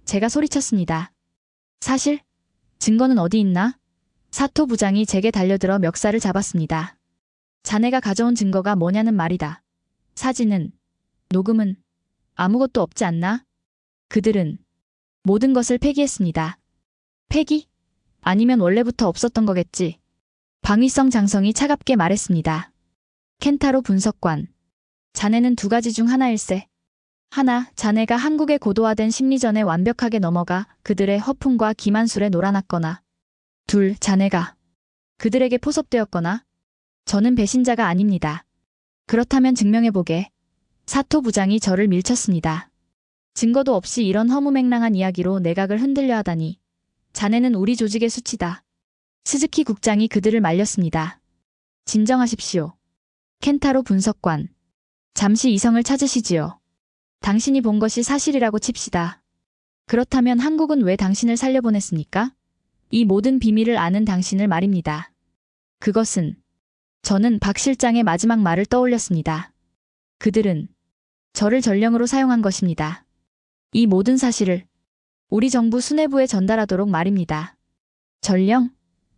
제가 소리쳤습니다. 사실? 증거는 어디 있나? 사토 부장이 제게 달려들어 멱살을 잡았습니다. 자네가 가져온 증거가 뭐냐는 말이다. 사진은, 녹음은 아무것도 없지 않나? 그들은 모든 것을 폐기했습니다. 폐기? 아니면 원래부터 없었던 거겠지. 방위성 장성이 차갑게 말했습니다. 켄타로 분석관. 자네는 두 가지 중 하나일세. 하나, 자네가 한국의 고도화된 심리전에 완벽하게 넘어가 그들의 허풍과 기만술에 놀아났거나. 둘, 자네가 그들에게 포섭되었거나. 저는 배신자가 아닙니다. 그렇다면 증명해보게. 사토 부장이 저를 밀쳤습니다. 증거도 없이 이런 허무맹랑한 이야기로 내각을 흔들려 하다니. 자네는 우리 조직의 수치다. 스즈키 국장이 그들을 말렸습니다. 진정하십시오. 켄타로 분석관. 잠시 이성을 찾으시지요. 당신이 본 것이 사실이라고 칩시다. 그렇다면 한국은 왜 당신을 살려보냈습니까? 이 모든 비밀을 아는 당신을 말입니다. 그것은 저는 박 실장의 마지막 말을 떠올렸습니다. 그들은 저를 전령으로 사용한 것입니다. 이 모든 사실을 우리 정부 수뇌부에 전달하도록 말입니다. 전령?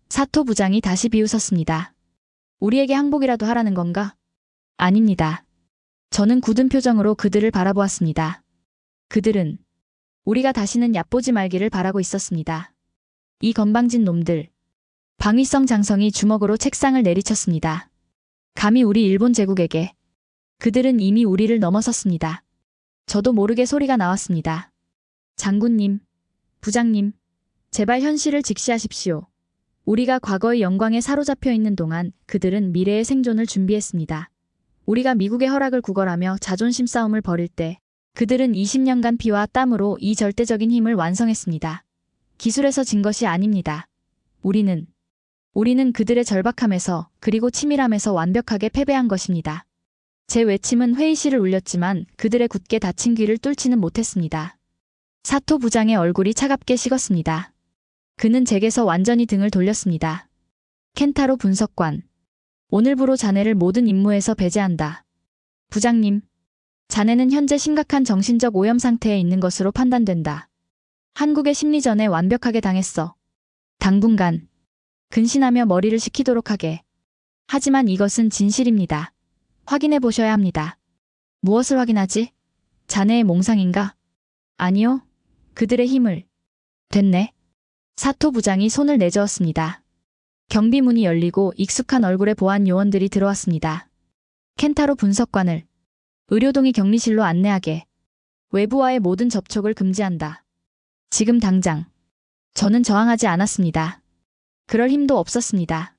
사토 부장이 다시 비웃었습니다. 우리에게 항복이라도 하라는 건가? 아닙니다. 저는 굳은 표정으로 그들을 바라보았습니다. 그들은 우리가 다시는 얕보지 말기를 바라고 있었습니다. 이 건방진 놈들. 방위성 장성이 주먹으로 책상을 내리쳤습니다. 감히 우리 일본 제국에게. 그들은 이미 우리를 넘어섰습니다. 저도 모르게 소리가 나왔습니다. 장군님, 부장님, 제발 현실을 직시하십시오. 우리가 과거의 영광에 사로잡혀 있는 동안 그들은 미래의 생존을 준비했습니다. 우리가 미국의 허락을 구걸하며 자존심 싸움을 벌일 때 그들은 20년간 피와 땀으로 이 절대적인 힘을 완성했습니다. 기술에서 진 것이 아닙니다. 우리는 그들의 절박함에서 그리고 치밀함에서 완벽하게 패배한 것입니다. 제 외침은 회의실을 울렸지만 그들의 굳게 닫힌 귀를 뚫지는 못했습니다. 사토 부장의 얼굴이 차갑게 식었습니다. 그는 제게서 완전히 등을 돌렸습니다. 켄타로 분석관. 오늘부로 자네를 모든 임무에서 배제한다. 부장님, 자네는 현재 심각한 정신적 오염 상태에 있는 것으로 판단된다. 한국의 심리전에 완벽하게 당했어. 당분간 근신하며 머리를 식히도록 하게. 하지만 이것은 진실입니다. 확인해 보셔야 합니다. 무엇을 확인하지? 자네의 몽상인가? 아니요. 그들의 힘을. 됐네. 사토 부장이 손을 내저었습니다. 경비문이 열리고 익숙한 얼굴의 보안 요원들이 들어왔습니다. 켄타로 분석관을 의료동의 격리실로 안내하게. 외부와의 모든 접촉을 금지한다. 지금 당장. 저는 저항하지 않았습니다. 그럴 힘도 없었습니다.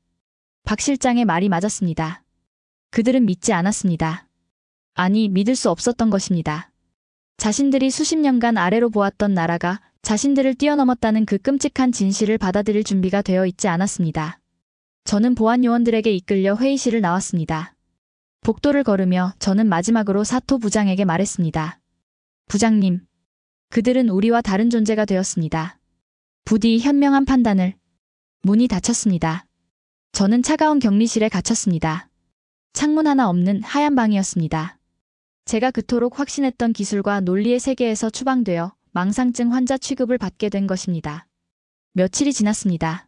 박 실장의 말이 맞았습니다. 그들은 믿지 않았습니다. 아니, 믿을 수 없었던 것입니다. 자신들이 수십 년간 아래로 보았던 나라가 자신들을 뛰어넘었다는 그 끔찍한 진실을 받아들일 준비가 되어 있지 않았습니다. 저는 보안 요원들에게 이끌려 회의실을 나왔습니다. 복도를 걸으며 저는 마지막으로 사토 부장에게 말했습니다. 부장님, 그들은 우리와 다른 존재가 되었습니다. 부디 현명한 판단을. 문이 닫혔습니다. 저는 차가운 격리실에 갇혔습니다. 창문 하나 없는 하얀 방이었습니다. 제가 그토록 확신했던 기술과 논리의 세계에서 추방되어 망상증 환자 취급을 받게 된 것입니다. 며칠이 지났습니다.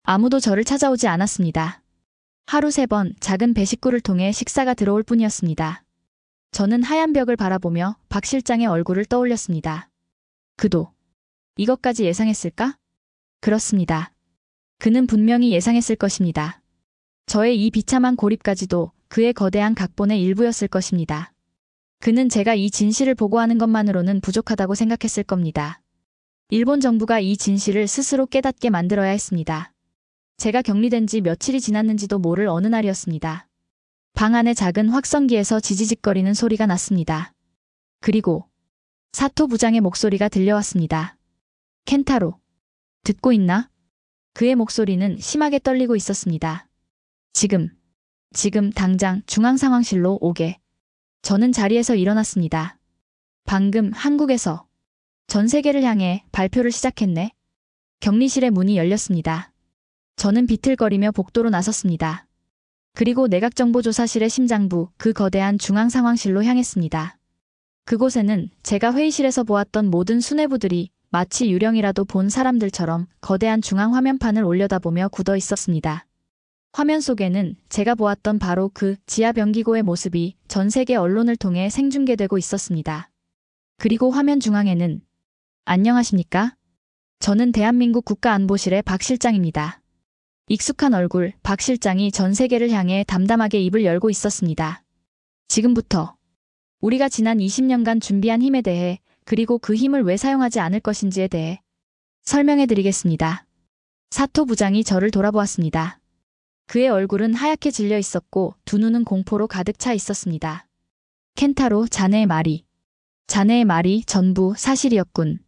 아무도 저를 찾아오지 않았습니다. 하루 3번 작은 배식구를 통해 식사가 들어올 뿐이었습니다. 저는 하얀 벽을 바라보며 박 실장의 얼굴을 떠올렸습니다. 그도 이것까지 예상했을까? 그렇습니다. 그는 분명히 예상했을 것입니다. 저의 이 비참한 고립까지도 그의 거대한 각본의 일부였을 것입니다. 그는 제가 이 진실을 보고하는 것만으로는 부족하다고 생각했을 겁니다. 일본 정부가 이 진실을 스스로 깨닫게 만들어야 했습니다. 제가 격리된 지 며칠이 지났는지도 모를 어느 날이었습니다. 방 안의 작은 확성기에서 지지직거리는 소리가 났습니다. 그리고 사토 부장의 목소리가 들려왔습니다. 켄타로, 듣고 있나? 그의 목소리는 심하게 떨리고 있었습니다. 지금 당장 중앙상황실로 오게. 저는 자리에서 일어났습니다. 방금 한국에서 전 세계를 향해 발표를 시작했네. 격리실의 문이 열렸습니다. 저는 비틀거리며 복도로 나섰습니다. 그리고 내각정보조사실의 심장부, 그 거대한 중앙상황실로 향했습니다. 그곳에는 제가 회의실에서 보았던 모든 수뇌부들이 마치 유령이라도 본 사람들처럼 거대한 중앙 화면판을 올려다보며 굳어 있었습니다. 화면 속에는 제가 보았던 바로 그 지하 병기고의 모습이 전 세계 언론을 통해 생중계되고 있었습니다. 그리고 화면 중앙에는 안녕하십니까? 저는 대한민국 국가안보실의 박 실장입니다. 익숙한 얼굴 박 실장이 전 세계를 향해 담담하게 입을 열고 있었습니다. 지금부터 우리가 지난 20년간 준비한 힘에 대해 그리고 그 힘을 왜 사용하지 않을 것인지에 대해 설명해 드리겠습니다. 사토 부장이 저를 돌아보았습니다. 그의 얼굴은 하얗게 질려 있었고 두 눈은 공포로 가득 차 있었습니다. 켄타로, 자네의 말이 전부 사실이었군.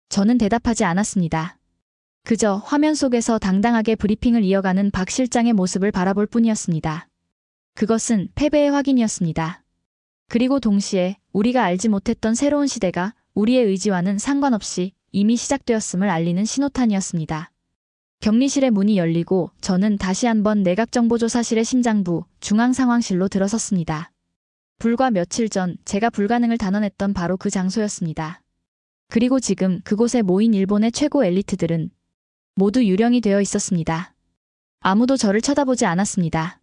저는 대답하지 않았습니다. 그저 화면 속에서 당당하게 브리핑을 이어가는 박 실장의 모습을 바라볼 뿐이었습니다. 그것은 패배의 확인이었습니다. 그리고 동시에 우리가 알지 못했던 새로운 시대가 우리의 의지와는 상관없이 이미 시작되었음을 알리는 신호탄이었습니다. 격리실의 문이 열리고 저는 다시 한번 내각정보조사실의 심장부, 중앙상황실로 들어섰습니다. 불과 며칠 전 제가 불가능을 단언했던 바로 그 장소였습니다. 그리고 지금 그곳에 모인 일본의 최고 엘리트들은 모두 유령이 되어 있었습니다. 아무도 저를 쳐다보지 않았습니다.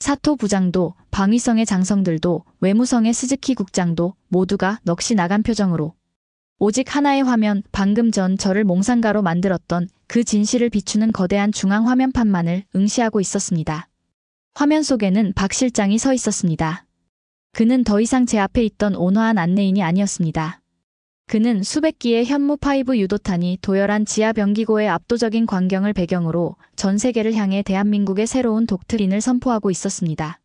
사토 부장도, 방위성의 장성들도, 외무성의 스즈키 국장도 모두가 넋이 나간 표정으로 오직 하나의 화면, 방금 전 저를 몽상가로 만들었던 그 진실을 비추는 거대한 중앙 화면판만을 응시하고 있었습니다. 화면 속에는 박 실장이 서 있었습니다. 그는 더 이상 제 앞에 있던 온화한 안내인이 아니었습니다. 그는 수백 기의 현무5 유도탄이 도열한 지하 병기고의 압도적인 광경을 배경으로 전 세계를 향해 대한민국의 새로운 독트린을 선포하고 있었습니다.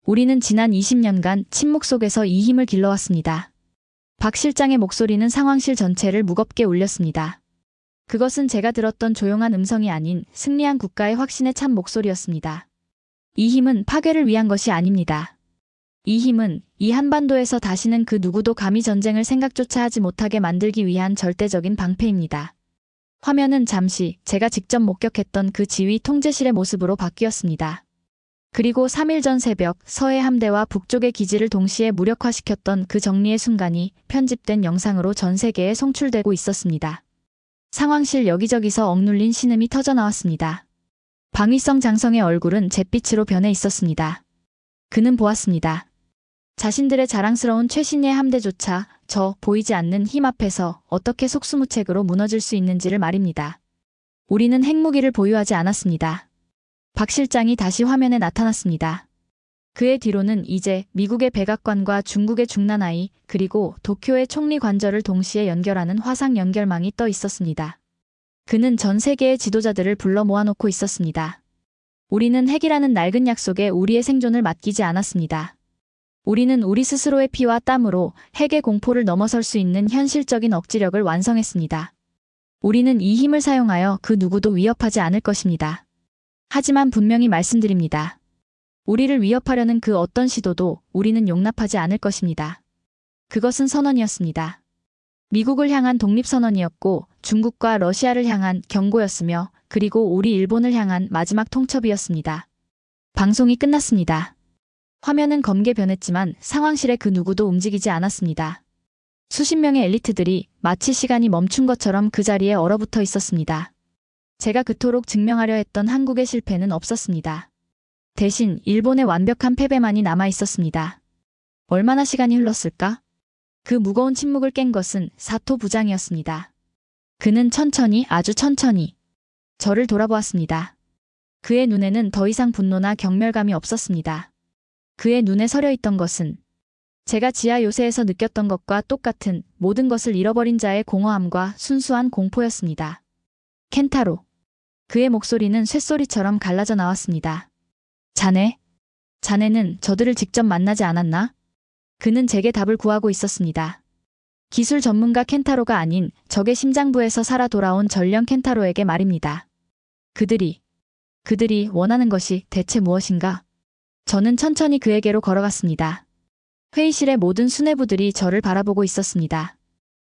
우리는 지난 20년간 침묵 속에서 이 힘을 길러왔습니다. 박 실장의 목소리는 상황실 전체를 무겁게 울렸습니다. 그것은 제가 들었던 조용한 음성이 아닌 승리한 국가의 확신에 찬 목소리였습니다. 이 힘은 파괴를 위한 것이 아닙니다. 이 힘은 이 한반도에서 다시는 그 누구도 감히 전쟁을 생각조차 하지 못하게 만들기 위한 절대적인 방패입니다. 화면은 잠시 제가 직접 목격했던 그 지휘 통제실의 모습으로 바뀌었습니다. 그리고 3일 전 새벽 서해 함대와 북쪽의 기지를 동시에 무력화시켰던 그 정리의 순간이 편집된 영상으로 전 세계에 송출되고 있었습니다. 상황실 여기저기서 억눌린 신음이 터져나왔습니다. 방위성 장성의 얼굴은 잿빛으로 변해 있었습니다. 그는 보았습니다. 자신들의 자랑스러운 최신의 함대조차 저 보이지 않는 힘 앞에서 어떻게 속수무책으로 무너질 수 있는지를 말입니다. 우리는 핵무기를 보유하지 않았습니다. 박 실장이 다시 화면에 나타났습니다. 그의 뒤로는 이제 미국의 백악관과 중국의 중나나이 그리고 도쿄의 총리 관저를 동시에 연결하는 화상 연결망이 떠 있었습니다. 그는 전 세계의 지도자들을 불러 모아놓고 있었습니다. 우리는 핵이라는 낡은 약속에 우리의 생존을 맡기지 않았습니다. 우리는 우리 스스로의 피와 땀으로 핵의 공포를 넘어설 수 있는 현실적인 억지력을 완성했습니다. 우리는 이 힘을 사용하여 그 누구도 위협하지 않을 것입니다. 하지만 분명히 말씀드립니다. 우리를 위협하려는 그 어떤 시도도 우리는 용납하지 않을 것입니다. 그것은 선언이었습니다. 미국을 향한 독립선언이었고 중국과 러시아를 향한 경고였으며 그리고 우리 일본을 향한 마지막 통첩이었습니다. 방송이 끝났습니다. 화면은 검게 변했지만 상황실의 그 누구도 움직이지 않았습니다. 수십 명의 엘리트들이 마치 시간이 멈춘 것처럼 그 자리에 얼어붙어 있었습니다. 제가 그토록 증명하려 했던 한국의 실패는 없었습니다. 대신 일본의 완벽한 패배만이 남아 있었습니다. 얼마나 시간이 흘렀을까? 그 무거운 침묵을 깬 것은 사토 부장이었습니다. 그는 천천히, 아주 천천히 저를 돌아보았습니다. 그의 눈에는 더 이상 분노나 경멸감이 없었습니다. 그의 눈에 서려 있던 것은 제가 지하 요새에서 느꼈던 것과 똑같은 모든 것을 잃어버린 자의 공허함과 순수한 공포였습니다. 켄타로. 그의 목소리는 쇳소리처럼 갈라져 나왔습니다. 자네는 저들을 직접 만나지 않았나? 그는 제게 답을 구하고 있었습니다. 기술 전문가 켄타로가 아닌 적의 심장부에서 살아 돌아온 전령 켄타로에게 말입니다. 그들이 원하는 것이 대체 무엇인가? 저는 천천히 그에게로 걸어갔습니다. 회의실의 모든 수뇌부들이 저를 바라보고 있었습니다.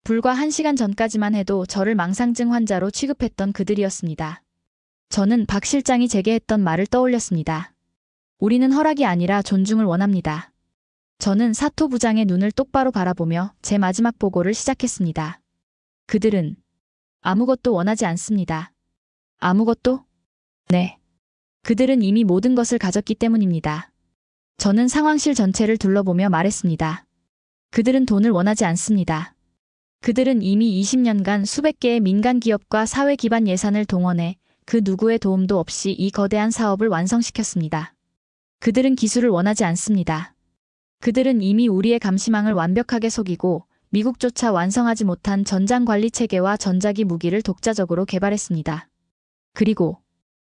불과 1시간 전까지만 해도 저를 망상증 환자로 취급했던 그들이었습니다. 저는 박 실장이 제게 했던 말을 떠올렸습니다. 우리는 허락이 아니라 존중을 원합니다. 저는 사토 부장의 눈을 똑바로 바라보며 제 마지막 보고를 시작했습니다. 그들은 아무것도 원하지 않습니다. 아무것도? 네. 그들은 이미 모든 것을 가졌기 때문입니다. 저는 상황실 전체를 둘러보며 말했습니다. 그들은 돈을 원하지 않습니다. 그들은 이미 20년간 수백 개의 민간 기업과 사회 기반 예산을 동원해 그 누구의 도움도 없이 이 거대한 사업을 완성시켰습니다. 그들은 기술을 원하지 않습니다. 그들은 이미 우리의 감시망을 완벽하게 속이고 미국조차 완성하지 못한 전장관리 체계와 전자기 무기를 독자적으로 개발했습니다. 그리고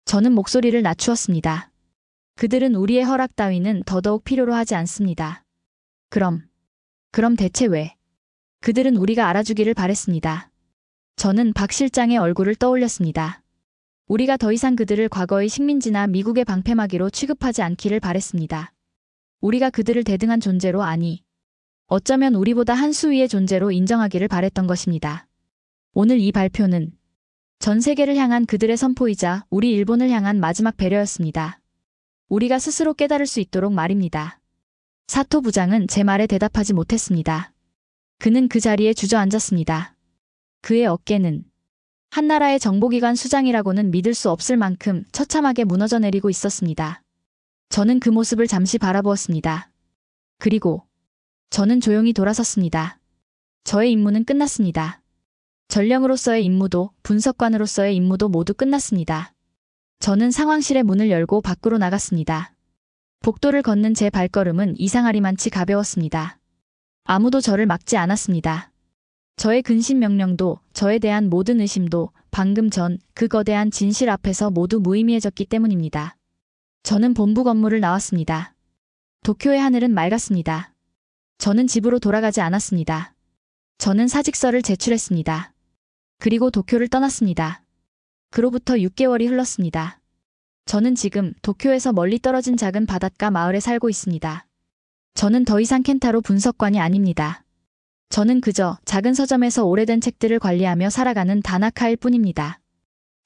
저는 목소리를 낮추었습니다. 그들은 우리의 허락 따위는 더더욱 필요로 하지 않습니다. 그럼 대체 왜? 그들은 우리가 알아주기를 바랬습니다. 저는 박 실장의 얼굴을 떠올렸습니다. 우리가 더 이상 그들을 과거의 식민지나 미국의 방패막이로 취급하지 않기를 바랬습니다. 우리가 그들을 대등한 존재로 어쩌면 우리보다 한 수 위의 존재로 인정하기를 바랬던 것입니다. 오늘 이 발표는 전 세계를 향한 그들의 선포이자 우리 일본을 향한 마지막 배려였습니다. 우리가 스스로 깨달을 수 있도록 말입니다. 사토 부장은 제 말에 대답하지 못했습니다. 그는 그 자리에 주저앉았습니다. 그의 어깨는 한 나라의 정보기관 수장이라고는 믿을 수 없을 만큼 처참하게 무너져 내리고 있었습니다. 저는 그 모습을 잠시 바라보았습니다. 그리고 저는 조용히 돌아섰습니다. 저의 임무는 끝났습니다. 전령으로서의 임무도 분석관으로서의 임무도 모두 끝났습니다. 저는 상황실의 문을 열고 밖으로 나갔습니다. 복도를 걷는 제 발걸음은 이상하리만치 가벼웠습니다. 아무도 저를 막지 않았습니다. 저의 근심 명령도 저에 대한 모든 의심도 방금 전 그 거대한 진실 앞에서 모두 무의미해졌기 때문입니다. 저는 본부 건물을 나왔습니다. 도쿄의 하늘은 맑았습니다. 저는 집으로 돌아가지 않았습니다. 저는 사직서를 제출했습니다. 그리고 도쿄를 떠났습니다. 그로부터 6개월이 흘렀습니다. 저는 지금 도쿄에서 멀리 떨어진 작은 바닷가 마을에 살고 있습니다. 저는 더 이상 켄타로 분석관이 아닙니다. 저는 그저 작은 서점에서 오래된 책들을 관리하며 살아가는 다나카일 뿐입니다.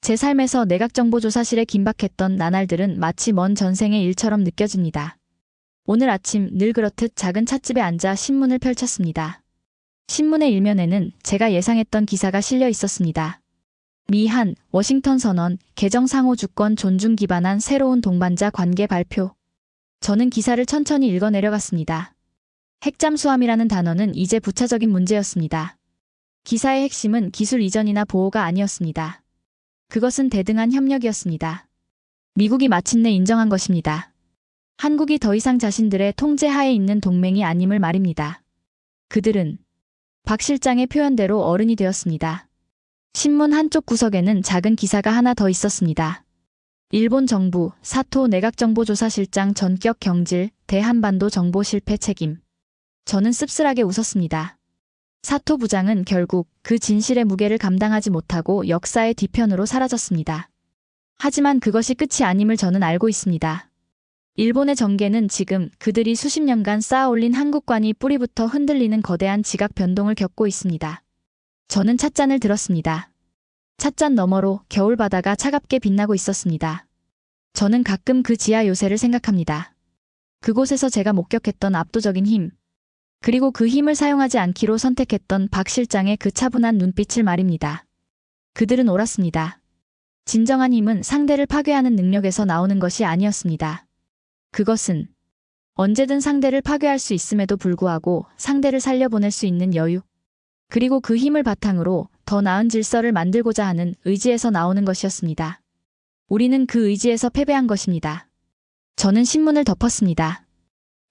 제 삶에서 내각정보조사실에 긴박했던 나날들은 마치 먼 전생의 일처럼 느껴집니다. 오늘 아침 늘 그렇듯 작은 찻집에 앉아 신문을 펼쳤습니다. 신문의 일면에는 제가 예상했던 기사가 실려 있었습니다. 미한 워싱턴 선언, 개정 상호 주권 존중 기반한 새로운 동반자 관계 발표. 저는 기사를 천천히 읽어 내려갔습니다. 핵잠수함이라는 단어는 이제 부차적인 문제였습니다. 기사의 핵심은 기술 이전이나 보호가 아니었습니다. 그것은 대등한 협력이었습니다. 미국이 마침내 인정한 것입니다. 한국이 더 이상 자신들의 통제하에 있는 동맹이 아님을 말입니다. 그들은 박 실장의 표현대로 어른이 되었습니다. 신문 한쪽 구석에는 작은 기사가 하나 더 있었습니다. 일본 정부 사토 내각정보조사실장 전격 경질 대한반도 정보 실패 책임. 저는 씁쓸하게 웃었습니다. 사토 부장은 결국 그 진실의 무게를 감당하지 못하고 역사의 뒤편으로 사라졌습니다. 하지만 그것이 끝이 아님을 저는 알고 있습니다. 일본의 정계는 지금 그들이 수십 년간 쌓아올린 한국관이 뿌리부터 흔들리는 거대한 지각 변동을 겪고 있습니다. 저는 찻잔을 들었습니다. 찻잔 너머로 겨울바다가 차갑게 빛나고 있었습니다. 저는 가끔 그 지하 요새를 생각합니다. 그곳에서 제가 목격했던 압도적인 힘, 그리고 그 힘을 사용하지 않기로 선택했던 박 실장의 그 차분한 눈빛을 말입니다. 그들은 옳았습니다. 진정한 힘은 상대를 파괴하는 능력에서 나오는 것이 아니었습니다. 그것은 언제든 상대를 파괴할 수 있음에도 불구하고 상대를 살려보낼 수 있는 여유, 그리고 그 힘을 바탕으로 더 나은 질서를 만들고자 하는 의지에서 나오는 것이었습니다. 우리는 그 의지에서 패배한 것입니다. 저는 신문을 덮었습니다.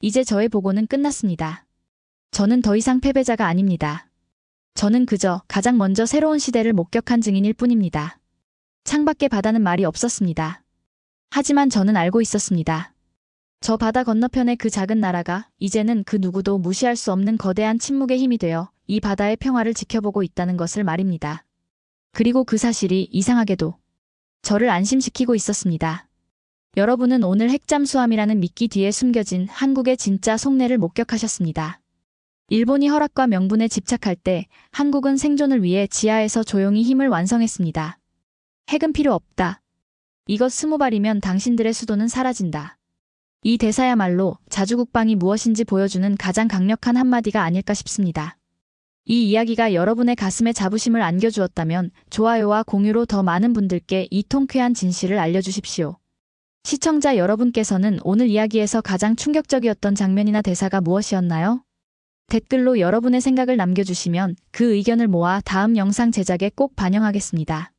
이제 저의 보고는 끝났습니다. 저는 더 이상 패배자가 아닙니다. 저는 그저 가장 먼저 새로운 시대를 목격한 증인일 뿐입니다. 창밖의 바다는 말이 없었습니다. 하지만 저는 알고 있었습니다. 저 바다 건너편의 그 작은 나라가 이제는 그 누구도 무시할 수 없는 거대한 침묵의 힘이 되어 이 바다의 평화를 지켜보고 있다는 것을 말입니다. 그리고 그 사실이 이상하게도 저를 안심시키고 있었습니다. 여러분은 오늘 핵잠수함이라는 미끼 뒤에 숨겨진 한국의 진짜 속내를 목격하셨습니다. 일본이 허락과 명분에 집착할 때 한국은 생존을 위해 지하에서 조용히 힘을 완성했습니다. 핵은 필요 없다. 이것 20발이면 당신들의 수도는 사라진다. 이 대사야말로 자주국방이 무엇인지 보여주는 가장 강력한 한마디가 아닐까 싶습니다. 이 이야기가 여러분의 가슴에 자부심을 안겨주었다면 좋아요와 공유로 더 많은 분들께 이 통쾌한 진실을 알려주십시오. 시청자 여러분께서는 오늘 이야기에서 가장 충격적이었던 장면이나 대사가 무엇이었나요? 댓글로 여러분의 생각을 남겨주시면 그 의견을 모아 다음 영상 제작에 꼭 반영하겠습니다.